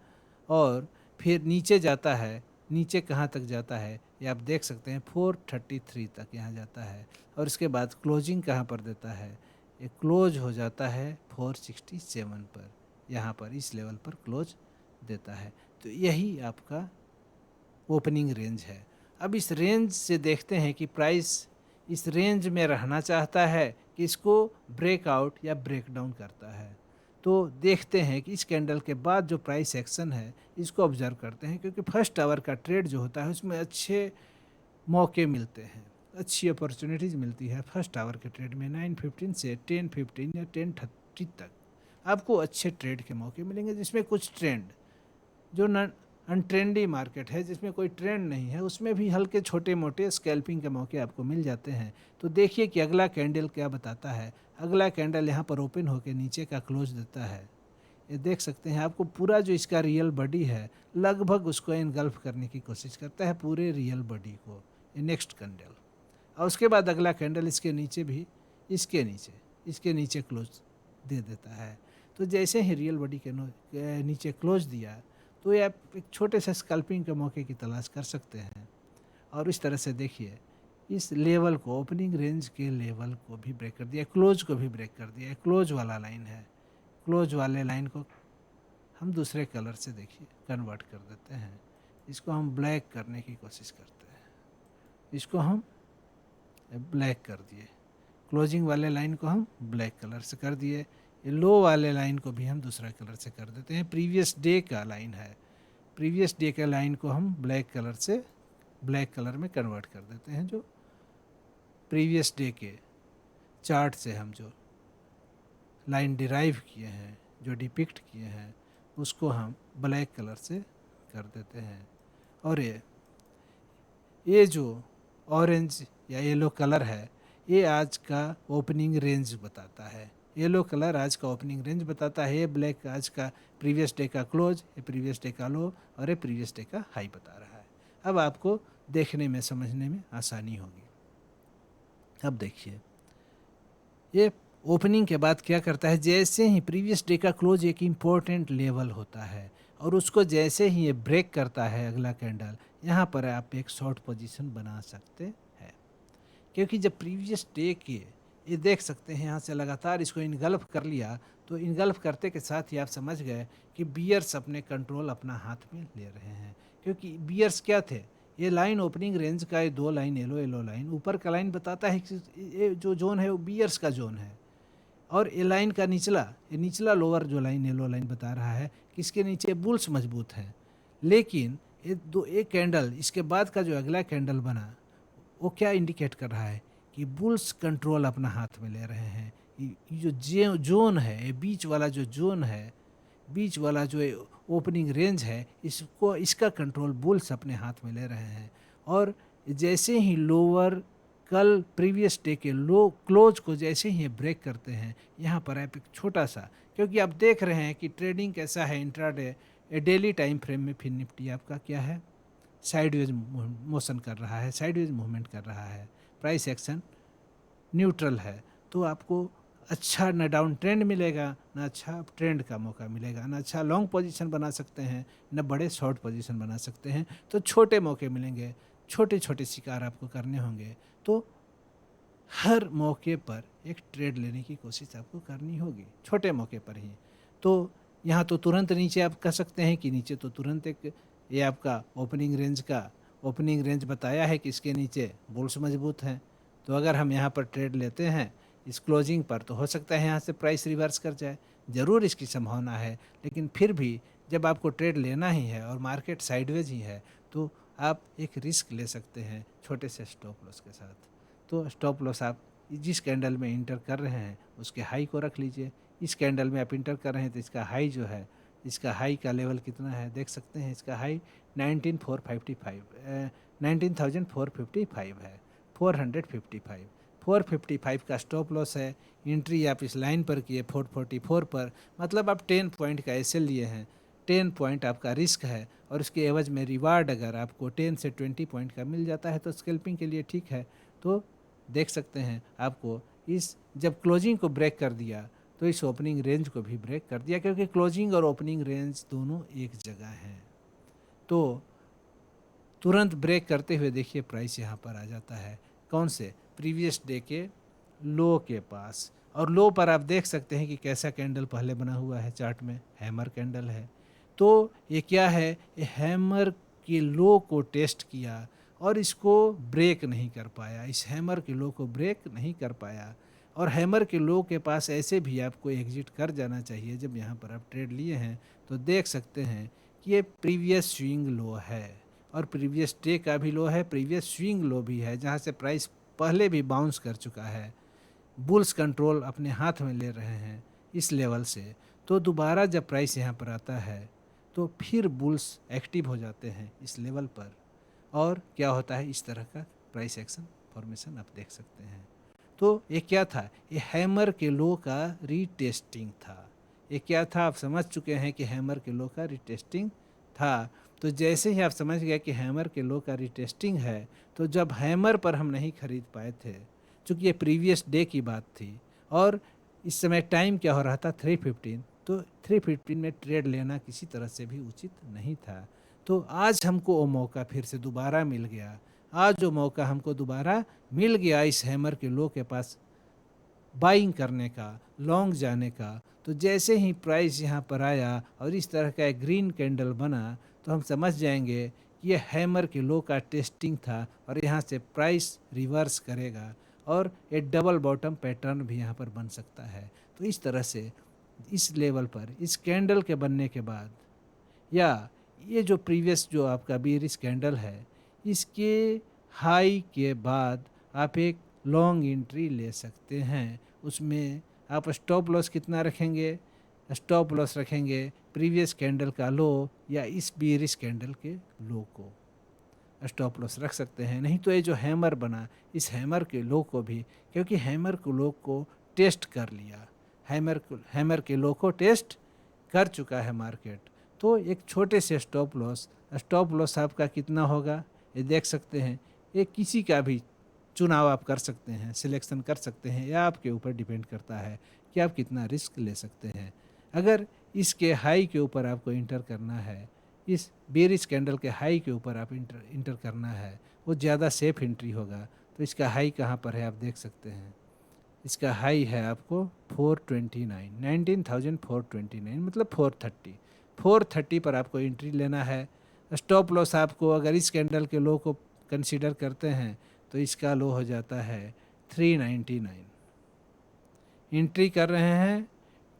और फिर नीचे जाता है। नीचे कहाँ तक जाता है ये आप देख सकते हैं, 433 तक यहाँ जाता है। और इसके बाद क्लोजिंग कहाँ पर देता है, ये क्लोज हो जाता है 467 पर, यहाँ पर इस लेवल पर क्लोज देता है। तो यही आपका ओपनिंग रेंज है। अब इस रेंज से देखते हैं कि प्राइस इस रेंज में रहना चाहता है कि इसको ब्रेकआउट या ब्रेक डाउन करता है। तो देखते हैं कि इस कैंडल के बाद जो प्राइस एक्शन है इसको ऑब्जर्व करते हैं, क्योंकि फर्स्ट आवर का ट्रेड जो होता है उसमें अच्छे मौके मिलते हैं, अच्छी अपॉर्चुनिटीज़ मिलती है। फर्स्ट आवर के ट्रेड में 9:15 से 10:15 या 10:30 तक आपको अच्छे ट्रेड के मौके मिलेंगे, जिसमें कुछ ट्रेंड जो न अनट्रेंडी मार्केट है, जिसमें कोई ट्रेंड नहीं है, उसमें भी हल्के छोटे मोटे स्कैल्पिंग के मौके आपको मिल जाते हैं। तो देखिए कि अगला कैंडल क्या बताता है। अगला कैंडल यहाँ पर ओपन होकर नीचे का क्लोज देता है, ये देख सकते हैं। आपको पूरा जो इसका रियल बॉडी है लगभग उसको इनगल्फ करने की कोशिश करता है, पूरे रियल बॉडी को, ये नेक्स्ट कैंडल। और उसके बाद अगला कैंडल इसके नीचे भी, इसके नीचे क्लोज दे देता है। तो जैसे ही रियल बॉडी के नीचे क्लोज दिया, तो ये आप एक छोटे से स्कल्पिंग के मौके की तलाश कर सकते हैं। और इस तरह से देखिए, इस लेवल को, ओपनिंग रेंज के लेवल को भी ब्रेक कर दिया, क्लोज को भी ब्रेक कर दिया। क्लोज वाला लाइन है, क्लोज वाले लाइन को हम दूसरे कलर से देखिए कन्वर्ट कर देते हैं। इसको हम ब्लैक करने की कोशिश करते हैं, इसको हम ब्लैक कर दिए। क्लोजिंग वाले लाइन को हम ब्लैक कलर से कर दिए। ये लो वाले लाइन को भी हम दूसरा कलर से कर देते हैं। प्रीवियस डे का लाइन है, प्रीवियस डे के लाइन को हम ब्लैक कलर में कन्वर्ट कर देते हैं। जो प्रीवियस डे के चार्ट से हम जो लाइन डिराइव किए हैं, जो डिपिक्ट किए हैं, उसको हम ब्लैक कलर से कर देते हैं। और ये जो ऑरेंज या येलो कलर है, ये आज का ओपनिंग रेंज बताता है। येलो कलर आज का ओपनिंग रेंज बताता है, ये ब्लैक आज का प्रीवियस डे का क्लोज, ये प्रीवियस डे का लो, और ये प्रीवियस डे का हाई बता रहा है। अब आपको देखने में, समझने में आसानी होगी। अब देखिए, ये ओपनिंग के बाद क्या करता है, जैसे ही प्रीवियस डे का क्लोज एक इम्पोर्टेंट लेवल होता है और उसको जैसे ही ये ब्रेक करता है अगला कैंडल, यहाँ पर आप एक शॉर्ट पोजीशन बना सकते हैं। क्योंकि जब प्रीवियस डे के ये देख सकते हैं यहाँ से लगातार इसको इनगल्फ कर लिया, तो इनगल्फ करते के साथ ही आप समझ गए कि बियर्स अपने कंट्रोल अपना हाथ में ले रहे हैं। क्योंकि बियर्स क्या थे, ये लाइन ओपनिंग रेंज का, ये दो लाइन येलो येलो लाइन, ऊपर का लाइन बताता है कि ये जो जोन है वो बियर्स का जोन है, और ये लाइन का ये निचला लोअर जो लाइन येलो लाइन बता रहा है कि इसके नीचे बुल्स मजबूत हैं। लेकिन एक कैंडल इसके बाद का जो अगला कैंडल बना वो क्या इंडिकेट कर रहा है कि बुल्स कंट्रोल अपना हाथ में ले रहे हैं। ये जो जोन है, ये बीच वाला जो जोन है, बीच वाला जो ओपनिंग रेंज है, इसका कंट्रोल बुल्स अपने हाथ में ले रहे हैं। और जैसे ही लोअर कल प्रीवियस डे के लो क्लोज को जैसे ही ब्रेक करते हैं, यहाँ पर आप एक छोटा सा, क्योंकि आप देख रहे हैं कि ट्रेडिंग कैसा है इंट्राडे, डेली टाइम फ्रेम में फिर निफ्टी आपका क्या है, साइडवेज मोशन कर रहा है, साइडवेज मूवमेंट कर रहा है, प्राइस एक्शन न्यूट्रल है। तो आपको अच्छा न डाउन ट्रेंड मिलेगा, न अच्छा ट्रेंड का मौका मिलेगा, न अच्छा लॉन्ग पोजीशन बना सकते हैं, न बड़े शॉर्ट पोजीशन बना सकते हैं। तो छोटे मौके मिलेंगे, छोटे छोटे शिकार आपको करने होंगे। तो हर मौके पर एक ट्रेड लेने की कोशिश आपको करनी होगी, छोटे मौके पर ही। तो यहाँ तो तुरंत नीचे आप कह सकते हैं कि नीचे तो तुरंत एक ये आपका ओपनिंग रेंज बताया है कि इसके नीचे बुल्स मजबूत हैं। तो अगर हम यहाँ पर ट्रेड लेते हैं इस क्लोजिंग पर, तो हो सकता है यहाँ से प्राइस रिवर्स कर जाए, ज़रूर इसकी संभावना है। लेकिन फिर भी जब आपको ट्रेड लेना ही है और मार्केट साइडवेज ही है, तो आप एक रिस्क ले सकते हैं छोटे से स्टॉप लॉस के साथ। तो स्टॉप लॉस आप जिस कैंडल में इंटर कर रहे हैं उसके हाई को रख लीजिए। इस कैंडल में आप इंटर कर रहे हैं तो इसका हाई जो है, इसका हाई का लेवल कितना है देख सकते हैं। इसका हाई 19,455 है, 455 का स्टॉप लॉस है। एंट्री आप इस लाइन पर किए 444 पर, मतलब आप 10 पॉइंट का एसएल लिए हैं, 10 पॉइंट आपका रिस्क है, और उसके एवज में रिवार्ड अगर आपको 10 से 20 पॉइंट का मिल जाता है तो स्कैल्पिंग के लिए ठीक है। तो देख सकते हैं आपको इस जब क्लोजिंग को ब्रेक कर दिया तो इस ओपनिंग रेंज को भी ब्रेक कर दिया, क्योंकि क्लोजिंग और ओपनिंग रेंज दोनों एक जगह हैं। तो तुरंत ब्रेक करते हुए देखिए प्राइस यहाँ पर आ जाता है, कौन से, प्रीवियस डे के लो के पास। और लो पर आप देख सकते हैं कि कैसा कैंडल पहले बना हुआ है चार्ट में, हैमर कैंडल है। तो ये क्या है, ये हैमर के लो को टेस्ट किया और इसको ब्रेक नहीं कर पाया, इस हैमर के लो को ब्रेक नहीं कर पाया। और हैमर के लो के पास ऐसे भी आपको एग्जिट कर जाना चाहिए। जब यहाँ पर आप ट्रेड लिए हैं तो देख सकते हैं कि ये प्रीवियस स्विंग लो है और प्रीवियस डे का भी लो है, प्रीवियस स्विंग लो भी है, जहाँ से प्राइस पहले भी बाउंस कर चुका है। बुल्स कंट्रोल अपने हाथ में ले रहे हैं इस लेवल से। तो दोबारा जब प्राइस यहाँ पर आता है तो फिर बुल्स एक्टिव हो जाते हैं इस लेवल पर, और क्या होता है, इस तरह का प्राइस एक्शन फॉर्मेशन आप देख सकते हैं। तो ये क्या था, ये हैमर के लो का रीटेस्टिंग था। ये क्या था, आप समझ चुके हैं कि हैमर के लो का रीटेस्टिंग था। तो जैसे ही आप समझ गए कि हैमर के लो का रीटेस्टिंग है, तो जब हैमर पर हम नहीं खरीद पाए थे, चूँकि ये प्रीवियस डे की बात थी और इस समय टाइम क्या हो रहा था 3:15, तो 3:15 में ट्रेड लेना किसी तरह से भी उचित नहीं था। तो आज हमको वो मौका फिर से दोबारा मिल गया, आज जो मौका हमको दोबारा मिल गया इस हैमर के लो के पास बाइंग करने का, लॉन्ग जाने का। तो जैसे ही प्राइस यहाँ पर आया और इस तरह का एक ग्रीन कैंडल बना, तो हम समझ जाएंगे कि ये हैमर के लो का टेस्टिंग था और यहाँ से प्राइस रिवर्स करेगा और एक डबल बॉटम पैटर्न भी यहाँ पर बन सकता है। तो इस तरह से इस लेवल पर इस कैंडल के बनने के बाद, या ये जो प्रीवियस जो आपका बेरिश कैंडल है, इसके हाई के बाद आप एक लॉन्ग एंट्री ले सकते हैं। उसमें आप स्टॉप लॉस कितना रखेंगे, स्टॉप लॉस रखेंगे प्रीवियस कैंडल का लो या इस बेरिश कैंडल के लो को स्टॉप लॉस रख सकते हैं। नहीं तो ये जो हैमर बना, इस हैमर के लो को भी, क्योंकि हैमर के लो को टेस्ट कर लिया, हैमर के लो को टेस्ट कर चुका है मार्केट, तो एक छोटे से स्टॉप लॉस आपका कितना होगा ये देख सकते हैं। ये किसी का भी चुनाव आप कर सकते हैं, सिलेक्शन कर सकते हैं, या आपके ऊपर डिपेंड करता है कि आप कितना रिस्क ले सकते हैं। अगर इसके हाई के ऊपर आपको इंटर करना है, इस बेरिश कैंडल के हाई के ऊपर आप इंटर करना है, वो ज़्यादा सेफ एंट्री होगा। तो इसका हाई कहाँ पर है आप देख सकते हैं। इसका हाई है आपको 429, 19,429 मतलब 430 पर आपको एंट्री लेना है। स्टॉप लॉस आपको अगर इस कैंडल के लो को कंसीडर करते हैं तो इसका लो हो जाता है 399। एंट्री कर रहे हैं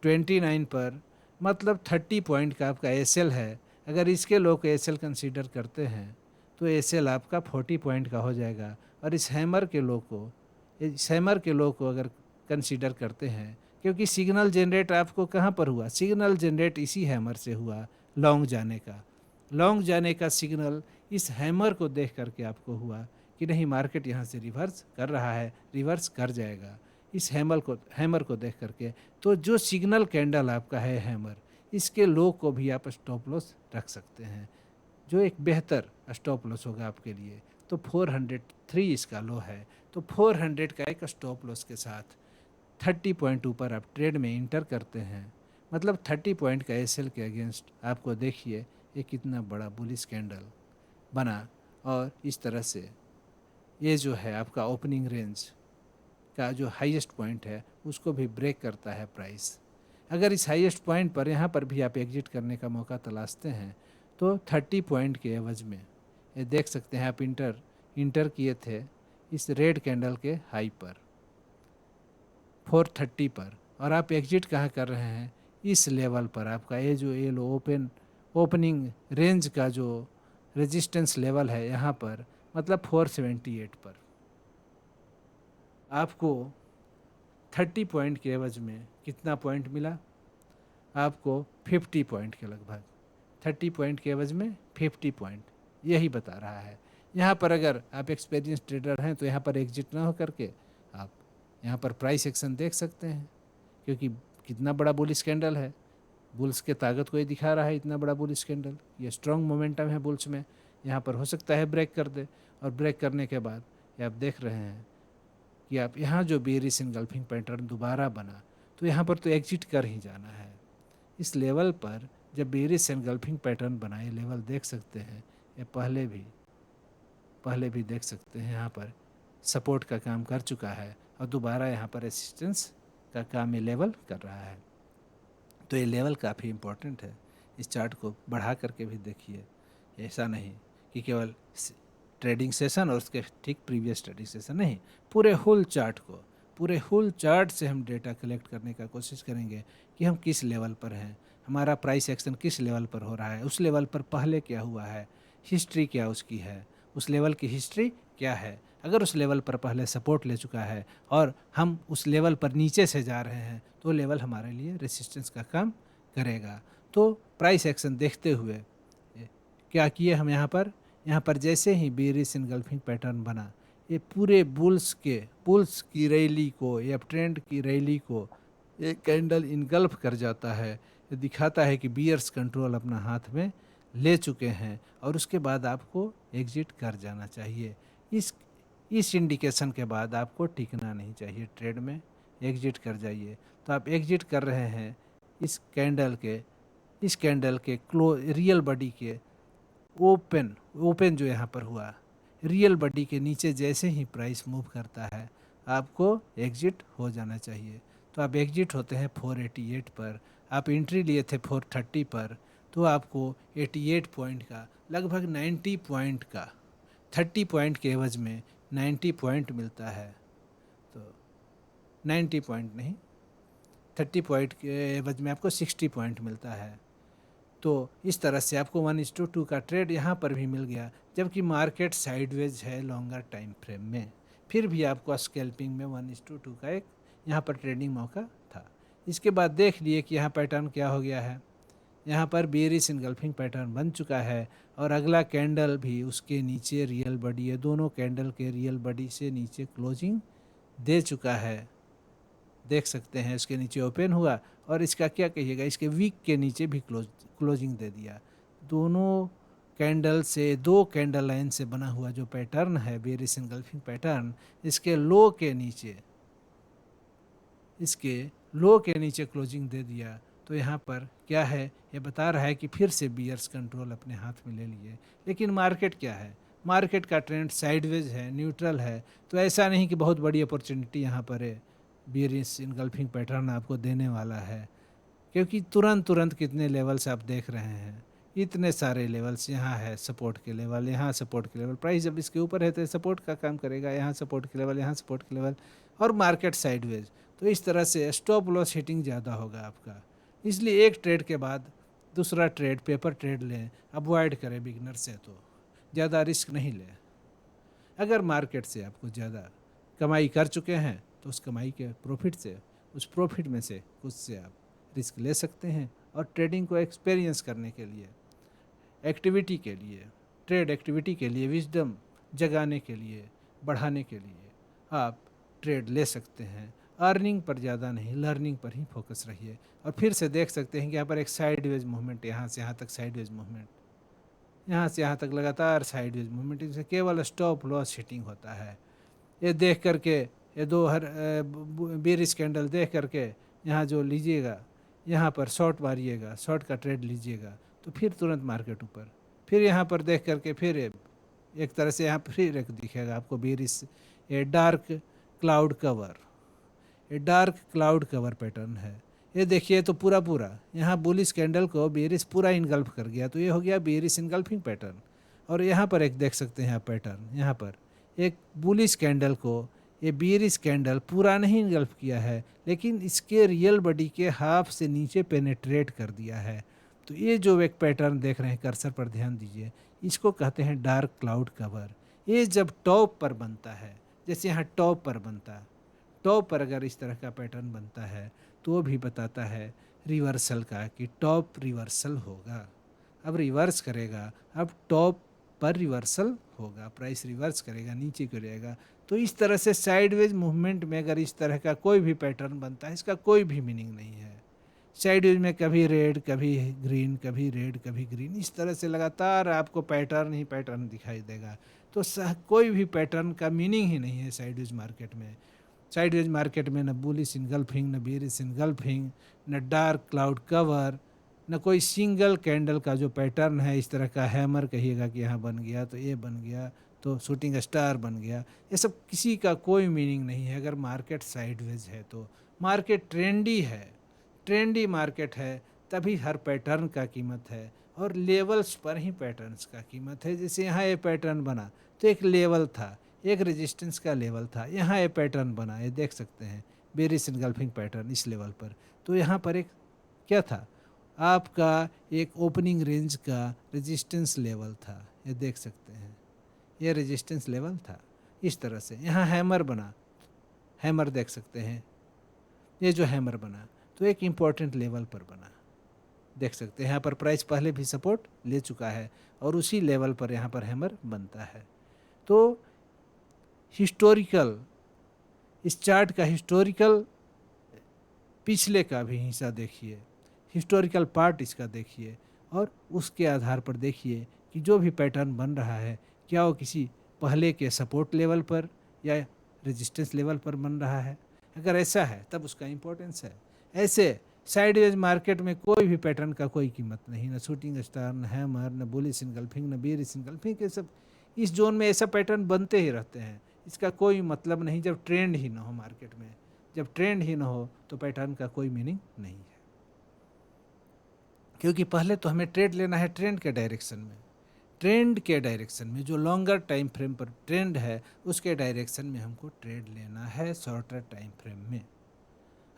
29 पर, मतलब 30 पॉइंट का आपका एसएल है। अगर इसके लो को एसएल कंसीडर करते हैं तो एसएल आपका 40 पॉइंट का हो जाएगा। और इस हैमर के लो को अगर कंसीडर करते हैं, क्योंकि सिग्नल जनरेट आपको कहाँ पर हुआ, सिग्नल जनरेट इसी हैमर से हुआ लॉन्ग जाने का सिग्नल इस हैमर को देख करके आपको हुआ कि नहीं मार्केट यहाँ से रिवर्स कर रहा है, रिवर्स कर जाएगा इस हैमर को देख करके। तो जो सिग्नल कैंडल आपका है हैमर, इसके लो को भी आप स्टॉप लॉस रख सकते हैं, जो एक बेहतर स्टॉप लॉस होगा आपके लिए। तो 403 इसका लो है, तो 400 का एक स्टॉप लॉस के साथ 30 पॉइंट ऊपर आप ट्रेड में इंटर करते हैं, मतलब 30 पॉइंट का एसएल के अगेंस्ट आपको देखिए ये कितना बड़ा बुलिश कैंडल बना। और इस तरह से ये जो है आपका ओपनिंग रेंज का जो हाईएस्ट पॉइंट है उसको भी ब्रेक करता है प्राइस। अगर इस हाईएस्ट पॉइंट पर यहाँ पर भी आप एग्जिट करने का मौका तलाशते हैं तो 30 पॉइंट के एवज में ये देख सकते हैं आप इंटर किए थे इस रेड कैंडल के हाई पर 430 पर, और आप एग्जिट कहाँ कर रहे हैं, इस लेवल पर आपका ये जो ये लो ओपनिंग रेंज का जो रेजिस्टेंस लेवल है यहाँ पर, मतलब 478 पर आपको 30 पॉइंट के एवज में कितना पॉइंट मिला, आपको 50 पॉइंट के लगभग, 30 पॉइंट के एवज में 50 पॉइंट, यही बता रहा है। यहाँ पर अगर आप एक्सपीरियंस ट्रेडर हैं तो यहाँ पर एग्जिट ना हो करके आप यहाँ पर प्राइस एक्शन देख सकते हैं, क्योंकि कितना बड़ा बुलिश कैंडल है, बुल्स के ताकत को ही दिखा रहा है इतना बड़ा बुलिश कैंडल। ये स्ट्रॉन्ग मोमेंटम है बुल्स में, यहाँ पर हो सकता है ब्रेक कर दे, और ब्रेक करने के बाद ये आप देख रहे हैं कि आप यहाँ जो बेरिश इनगल्फिंग पैटर्न दोबारा बना, तो यहाँ पर तो एग्जिट कर ही जाना है। इस लेवल पर जब बेरिश इनगल्फिंग पैटर्न बना, ये लेवल देख सकते हैं, ये पहले भी देख सकते हैं यहाँ पर सपोर्ट का काम कर चुका है, और दोबारा यहाँ पर रेसिस्टेंस का काम ये लेवल कर रहा है। तो ये लेवल काफ़ी इम्पोर्टेंट है, इस चार्ट को बढ़ा करके भी देखिए। ऐसा नहीं कि केवल ट्रेडिंग सेशन और उसके ठीक प्रीवियस ट्रेडिंग सेशन नहीं, पूरे होल चार्ट से हम डेटा कलेक्ट करने का कोशिश करेंगे कि हम किस लेवल पर हैं, हमारा प्राइस एक्शन किस लेवल पर हो रहा है, उस लेवल पर पहले क्या हुआ है, हिस्ट्री क्या उसकी है, उस लेवल की हिस्ट्री क्या है। अगर उस लेवल पर पहले सपोर्ट ले चुका है और हम उस लेवल पर नीचे से जा रहे हैं तो लेवल हमारे लिए रेसिस्टेंस का काम करेगा। तो प्राइस एक्शन देखते हुए क्या किए हम यहाँ पर जैसे ही बेरिश इनगल्फिंग पैटर्न बना, ये पूरे बुल्स की रैली को या ट्रेंड की रैली को ये कैंडल इनगल्फ कर जाता है। ये दिखाता है कि बियर्स कंट्रोल अपना हाथ में ले चुके हैं, और उसके बाद आपको एग्जिट कर जाना चाहिए। इस इंडिकेशन के बाद आपको टिकना नहीं चाहिए ट्रेड में, एग्जिट कर जाइए। तो आप एग्जिट कर रहे हैं इस कैंडल के रियल बॉडी के ओपन जो यहाँ पर हुआ, रियल बॉडी के नीचे जैसे ही प्राइस मूव करता है आपको एग्जिट हो जाना चाहिए। तो आप एग्जिट होते हैं 488 पर, आप एंट्री लिए थे 430 पर, तो आपको 88 पॉइंट का लगभग 90 पॉइंट का 30 पॉइंट के एवज में 90 पॉइंट मिलता है। तो 90 पॉइंट नहीं, 30 पॉइंट के एवज में आपको 60 पॉइंट मिलता है। तो इस तरह से आपको 1:2 का ट्रेड यहाँ पर भी मिल गया, जबकि मार्केट साइडवेज है लॉन्गर टाइम फ्रेम में, फिर भी आपको स्कैल्पिंग में 1:2 का एक यहाँ पर ट्रेडिंग मौका था। इसके बाद देख लिए कि यहाँ पैटर्न क्या हो गया है, यहाँ पर बेरिश इनगल्फिंग पैटर्न बन चुका है, और अगला कैंडल भी उसके नीचे रियल बॉडी है, दोनों कैंडल के रियल बॉडी से नीचे क्लोजिंग दे चुका है, देख सकते हैं। इसके नीचे ओपन हुआ, और इसका क्या कहिएगा, इसके वीक के नीचे भी क्लोजिंग दे दिया। दोनों कैंडल से, 2 कैंडल लाइन से बना हुआ जो पैटर्न है बेयरिश एनगल्फिंग पैटर्न, इसके लो के नीचे, इसके लो के नीचे क्लोजिंग दे दिया, तो यहाँ पर क्या है, ये बता रहा है कि फिर से बियर्स कंट्रोल अपने हाथ में ले लिए। लेकिन मार्केट क्या है, मार्केट का ट्रेंड साइडवेज है, न्यूट्रल है, तो ऐसा नहीं कि बहुत बड़ी अपॉर्चुनिटी यहाँ पर है बियरिश इनगल्फिंग पैटर्न आपको देने वाला है, क्योंकि तुरंत तुरंत कितने लेवल्स आप देख रहे हैं, इतने सारे लेवल्स, यहाँ है सपोर्ट के लेवल, यहाँ सपोर्ट के लेवल, प्राइस जब इसके ऊपर है तो सपोर्ट का काम करेगा, यहाँ सपोर्ट के लेवल, यहाँ सपोर्ट के लेवल, और मार्केट साइडवेज। तो इस तरह से स्टॉप लॉस हिटिंग ज़्यादा होगा आपका। इसलिए एक ट्रेड के बाद दूसरा ट्रेड, पेपर ट्रेड लें, अवॉइड करें बिगनर से, तो ज़्यादा रिस्क नहीं लें। अगर मार्केट से आपको ज़्यादा कमाई कर चुके हैं तो उस कमाई के प्रॉफिट से, उस प्रॉफिट में से कुछ से आप रिस्क ले सकते हैं, और ट्रेडिंग को एक्सपीरियंस करने के लिए, एक्टिविटी के लिए, ट्रेड एक्टिविटी के लिए, विजडम जगाने के लिए, बढ़ाने के लिए आप ट्रेड ले सकते हैं। अर्निंग पर ज़्यादा नहीं, लर्निंग पर ही फोकस रहिए। और फिर से देख सकते हैं कि यहाँ पर एक साइडवेज मूवमेंट, यहाँ से यहाँ तक साइडवेज मूवमेंट, यहाँ से यहाँ तक लगातार साइडवेज मूवमेंट, इससे केवल स्टॉप लॉस हिटिंग होता है। ये देख करके, ये दो बेरिश कैंडल देख करके यहाँ जो लीजिएगा, यहाँ पर शॉर्ट मारिएगा, शॉर्ट का ट्रेड लीजिएगा, तो फिर तुरंत मार्केट ऊपर, फिर यहाँ पर देख करके फिर एक तरह से यहाँ फिर एक दिखेगा आपको बेरिश, ये डार्क क्लाउड कवर, ये डार्क क्लाउड कवर पैटर्न है। ये देखिए तो पूरा पूरा यहाँ बुलिश कैंडल को बेरिश पूरा इनगल्फ कर गया, तो ये हो गया बेरिश इनगल्फिंग पैटर्न। और यहाँ पर एक देख सकते हैं आप पैटर्न, यहाँ पर एक बुलिश कैंडल को ये बेरिश कैंडल पूरा नहीं इनगल्फ किया है, लेकिन इसके रियल बॉडी के हाफ से नीचे पेनेट्रेट कर दिया है। तो ये जो एक पैटर्न देख रहे हैं, कर्सर पर ध्यान दीजिए, इसको कहते हैं डार्क क्लाउड कवर। ये जब टॉप पर बनता है, जैसे यहाँ टॉप पर बनता, टॉप पर अगर इस तरह का पैटर्न बनता है तो वो भी बताता है रिवर्सल का, कि टॉप रिवर्सल होगा, अब रिवर्स करेगा, अब टॉप पर रिवर्सल होगा, प्राइस रिवर्स करेगा, नीचे गिरेगा। तो इस तरह से साइडवेज मूवमेंट में अगर इस तरह का कोई भी पैटर्न बनता है, इसका कोई भी मीनिंग नहीं है। साइडवेज में कभी रेड, कभी ग्रीन, कभी रेड, कभी ग्रीन, इस तरह से लगातार आपको पैटर्न ही पैटर्न दिखाई देगा। तो कोई भी पैटर्न का मीनिंग ही नहीं है साइडवेज मार्केट में। साइडवेज मार्केट में न बुलिश इनगल्फिंग, न बेरिश इनगल्फिंग, न डार्क क्लाउड कवर, न कोई सिंगल कैंडल का जो पैटर्न है इस तरह का हैमर कहिएगा कि यहाँ बन गया तो ये बन गया, तो शूटिंग स्टार बन गया, ये सब किसी का कोई मीनिंग नहीं है। अगर मार्केट साइडवेज है तो मार्केट ट्रेंडी है, ट्रेंडी मार्केट है, तभी हर पैटर्न का कीमत है, और लेवल्स पर ही पैटर्न्स का कीमत है। जैसे यहाँ ये पैटर्न बना तो एक लेवल था, एक रेजिस्टेंस का लेवल था, यहाँ ये पैटर्न बना, ये देख सकते हैं बेरिश इनगल्फिंग पैटर्न इस लेवल पर, तो यहाँ पर एक क्या था, आपका एक ओपनिंग रेंज का रेजिस्टेंस लेवल था, ये देख सकते हैं, ये रेजिस्टेंस लेवल था। इस तरह से यहाँ हैमर बना, हैमर देख सकते हैं, ये जो हैमर बना तो एक इम्पॉर्टेंट लेवल पर बना, देख सकते हैं यहाँ पर प्राइस पहले भी सपोर्ट ले चुका है, और उसी लेवल पर यहाँ पर हैमर बनता है। तो हिस्टोरिकल, इस चार्ट का हिस्टोरिकल पिछले का भी हिस्सा देखिए, हिस्टोरिकल पार्ट इसका देखिए, और उसके आधार पर देखिए कि जो भी पैटर्न बन रहा है क्या वो किसी पहले के सपोर्ट लेवल पर या रेजिस्टेंस लेवल पर बन रहा है। अगर ऐसा है तब उसका इम्पोर्टेंस है। ऐसे साइडवेज मार्केट में कोई भी पैटर्न का कोई कीमत नहीं, न शूटिंग स्टार, न हैमर, न बुलिश इनगल्फिंग, न बेरिश इनगल्फिंग, के सब इस जोन में ऐसा पैटर्न बनते ही रहते हैं, इसका कोई मतलब नहीं जब ट्रेंड ही ना हो मार्केट में। जब ट्रेंड ही ना हो तो पैटर्न का कोई मीनिंग नहीं है, क्योंकि पहले तो हमें ट्रेड लेना है ट्रेंड के डायरेक्शन में, ट्रेंड के डायरेक्शन में, जो लॉन्गर टाइम फ्रेम पर ट्रेंड है उसके डायरेक्शन में हमको ट्रेड लेना है शॉर्टर टाइम फ्रेम में।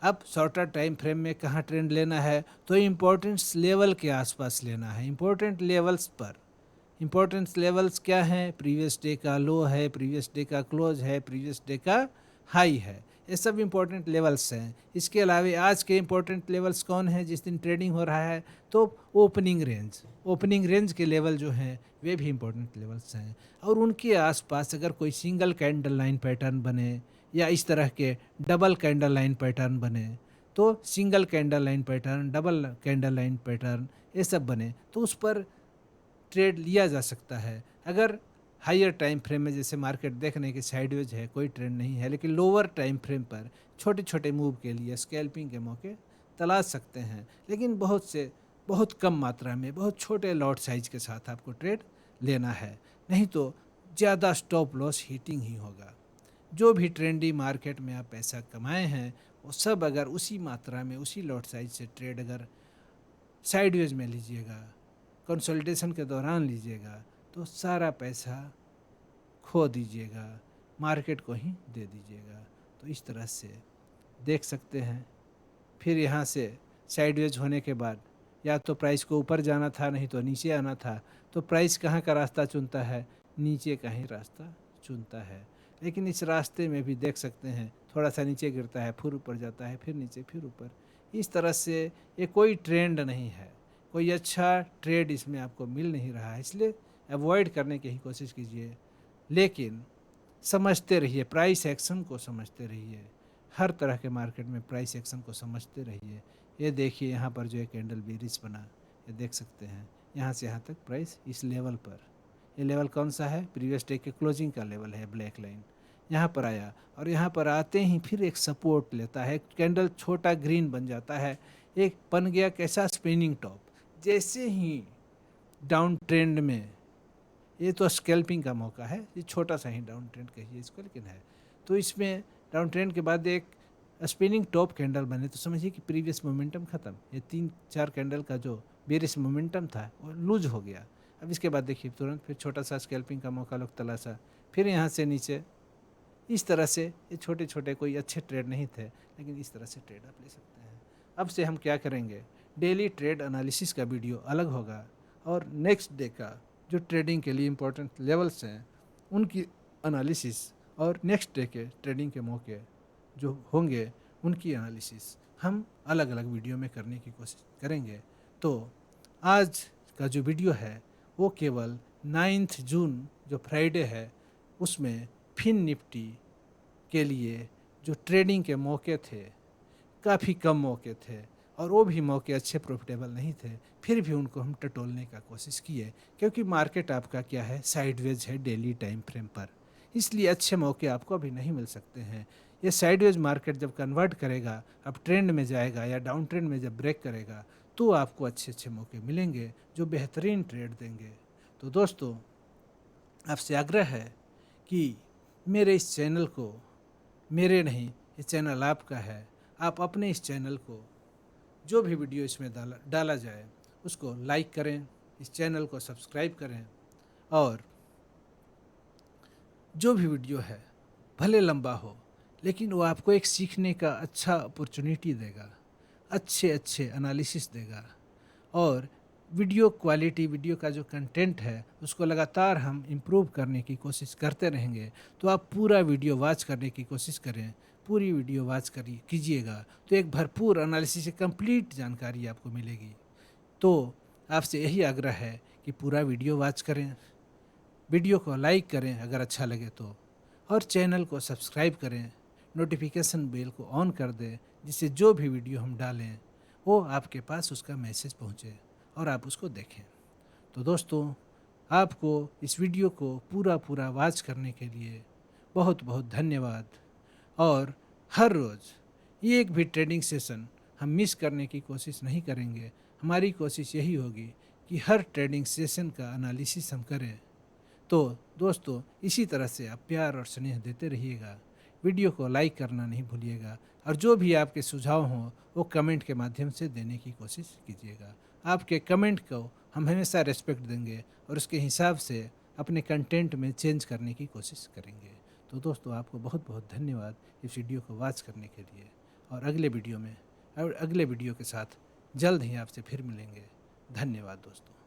अब शॉर्टर टाइम फ्रेम में कहाँ ट्रेंड लेना है, तो इम्पोर्टेंस लेवल के आसपास लेना है, इम्पोर्टेंट लेवल्स पर। इम्पोर्टेंस लेवल्स क्या हैं, प्रीवियस डे का लो है, प्रीवियस डे का क्लोज है, प्रीवियस डे का हाई है, ये सब इम्पोर्टेंट लेवल्स हैं। इसके अलावा आज के इम्पोर्टेंट लेवल्स कौन हैं, जिस दिन ट्रेडिंग हो रहा है, तो ओपनिंग रेंज, ओपनिंग रेंज के लेवल जो हैं वे भी इम्पोर्टेंट लेवल्स हैं। और उनके आसपास अगर कोई सिंगल कैंडल लाइन पैटर्न बने या इस तरह के डबल कैंडल लाइन पैटर्न बने, तो single candle line pattern, double candle line pattern, ये सब बने, तो उस पर ट्रेड लिया जा सकता है। अगर हायर टाइम फ्रेम में जैसे मार्केट देखने के साइडवेज है, कोई ट्रेंड नहीं है, लेकिन लोअर टाइम फ्रेम पर छोटे छोटे मूव के लिए स्कैल्पिंग के मौके तलाश सकते हैं, लेकिन बहुत कम मात्रा में, बहुत छोटे लॉट साइज के साथ आपको ट्रेड लेना है, नहीं तो ज़्यादा स्टॉप लॉस हिटिंग ही होगा। जो भी ट्रेंडी मार्केट में आप पैसा कमाए हैं वो सब अगर उसी मात्रा में, उसी लॉट साइज से ट्रेड अगर साइडवेज में लीजिएगा, कंसोलिडेशन के दौरान लीजिएगा, तो सारा पैसा खो दीजिएगा, मार्केट को ही दे दीजिएगा। तो इस तरह से देख सकते हैं। फिर यहाँ से साइडवेज होने के बाद या तो प्राइस को ऊपर जाना था, नहीं तो नीचे आना था, तो प्राइस कहाँ का रास्ता चुनता है? नीचे का ही रास्ता चुनता है। लेकिन इस रास्ते में भी देख सकते हैं थोड़ा सा नीचे गिरता है, फिर ऊपर जाता है, फिर नीचे, फिर ऊपर। इस तरह से ये कोई ट्रेंड नहीं है, कोई अच्छा ट्रेड इसमें आपको मिल नहीं रहा है, इसलिए अवॉइड करने की ही कोशिश कीजिए। लेकिन समझते रहिए, प्राइस एक्शन को समझते रहिए, हर तरह के मार्केट में प्राइस एक्शन को समझते रहिए। ये देखिए यहाँ पर जो एक कैंडल बेरिश बना, ये देख सकते हैं यहाँ से यहाँ तक प्राइस इस लेवल पर, ये लेवल कौन सा है? प्रीवियस डे के क्लोजिंग का लेवल है, ब्लैक लाइन। यहाँ पर आया और यहाँ पर आते ही फिर एक सपोर्ट लेता है, कैंडल छोटा ग्रीन बन जाता है, एक बन गया कैसा? Spinning top. जैसे ही डाउन ट्रेंड में, ये तो स्कैल्पिंग का मौका है, ये छोटा सा ही डाउन ट्रेंड कहिए इसको, लेकिन है, तो इसमें डाउन ट्रेंड के बाद एक स्पिनिंग टॉप कैंडल बने, तो समझिए कि प्रीवियस मोमेंटम ख़त्म। ये 3-4 कैंडल का जो बेरिश मोमेंटम था वो लूज हो गया। अब इसके बाद देखिए तुरंत फिर छोटा सा स्कैल्पिंग का मौका लोग तलाशा, फिर यहाँ से नीचे। इस तरह से ये छोटे छोटे कोई अच्छे ट्रेड नहीं थे, लेकिन इस तरह से ट्रेड आप ले सकते हैं। अब से हम क्या करेंगे, डेली ट्रेड एनालिसिस का वीडियो अलग होगा, और नेक्स्ट डे का जो ट्रेडिंग के लिए इम्पोर्टेंट लेवल्स हैं उनकी एनालिसिस, और नेक्स्ट डे के ट्रेडिंग के मौके जो होंगे उनकी एनालिसिस हम अलग अलग वीडियो में करने की कोशिश करेंगे। तो आज का जो वीडियो है वो केवल 9 जून जो फ्राइडे है उसमें फिन निफ्टी के लिए जो ट्रेडिंग के मौके थे, काफ़ी कम मौके थे, और वो भी मौके अच्छे प्रॉफिटेबल नहीं थे, फिर भी उनको हम टटोलने का कोशिश किए, क्योंकि मार्केट आपका क्या है? साइडवेज है डेली टाइम फ्रेम पर, इसलिए अच्छे मौके आपको अभी नहीं मिल सकते हैं। ये साइडवेज मार्केट जब कन्वर्ट करेगा, अब ट्रेंड में जाएगा या डाउन ट्रेंड में जब ब्रेक करेगा, तो आपको अच्छे अच्छे मौके मिलेंगे जो बेहतरीन ट्रेड देंगे। तो दोस्तों, आपसे आग्रह है कि मेरे इस चैनल को, मेरे नहीं, ये चैनल आपका है, आप अपने इस चैनल को जो भी वीडियो इसमें डाला जाए उसको लाइक करें, इस चैनल को सब्सक्राइब करें, और जो भी वीडियो है भले लंबा हो, लेकिन वो आपको एक सीखने का अच्छा अपॉर्चुनिटी देगा, अच्छे अच्छे एनालिसिस देगा, और वीडियो क्वालिटी, वीडियो का जो कंटेंट है उसको लगातार हम इम्प्रूव करने की कोशिश करते रहेंगे। तो आप पूरा वीडियो वॉच करने की कोशिश करें, पूरी वीडियो वॉच कीजिएगा, तो एक भरपूर एनालिसिस से कंप्लीट जानकारी आपको मिलेगी। तो आपसे यही आग्रह है कि पूरा वीडियो वॉच करें, वीडियो को लाइक करें अगर अच्छा लगे तो, और चैनल को सब्सक्राइब करें, नोटिफिकेशन बेल को ऑन कर दें, जिससे जो भी वीडियो हम डालें वो आपके पास उसका मैसेज पहुँचे और आप उसको देखें। तो दोस्तों, आपको इस वीडियो को पूरा वॉच करने के लिए बहुत बहुत धन्यवाद। और हर रोज़ एक भी ट्रेडिंग सेशन हम मिस करने की कोशिश नहीं करेंगे। हमारी कोशिश यही होगी कि हर ट्रेडिंग सेशन का एनालिसिस हम करें। तो दोस्तों, इसी तरह से आप प्यार और स्नेह देते रहिएगा, वीडियो को लाइक करना नहीं भूलिएगा, और जो भी आपके सुझाव हों वो कमेंट के माध्यम से देने की कोशिश कीजिएगा। आपके कमेंट को हम हमेशा रेस्पेक्ट देंगे और उसके हिसाब से अपने कंटेंट में चेंज करने की कोशिश करेंगे। तो दोस्तों, आपको बहुत बहुत धन्यवाद इस वीडियो को वॉच करने के लिए, और अगले वीडियो के साथ जल्द ही आपसे फिर मिलेंगे। धन्यवाद दोस्तों।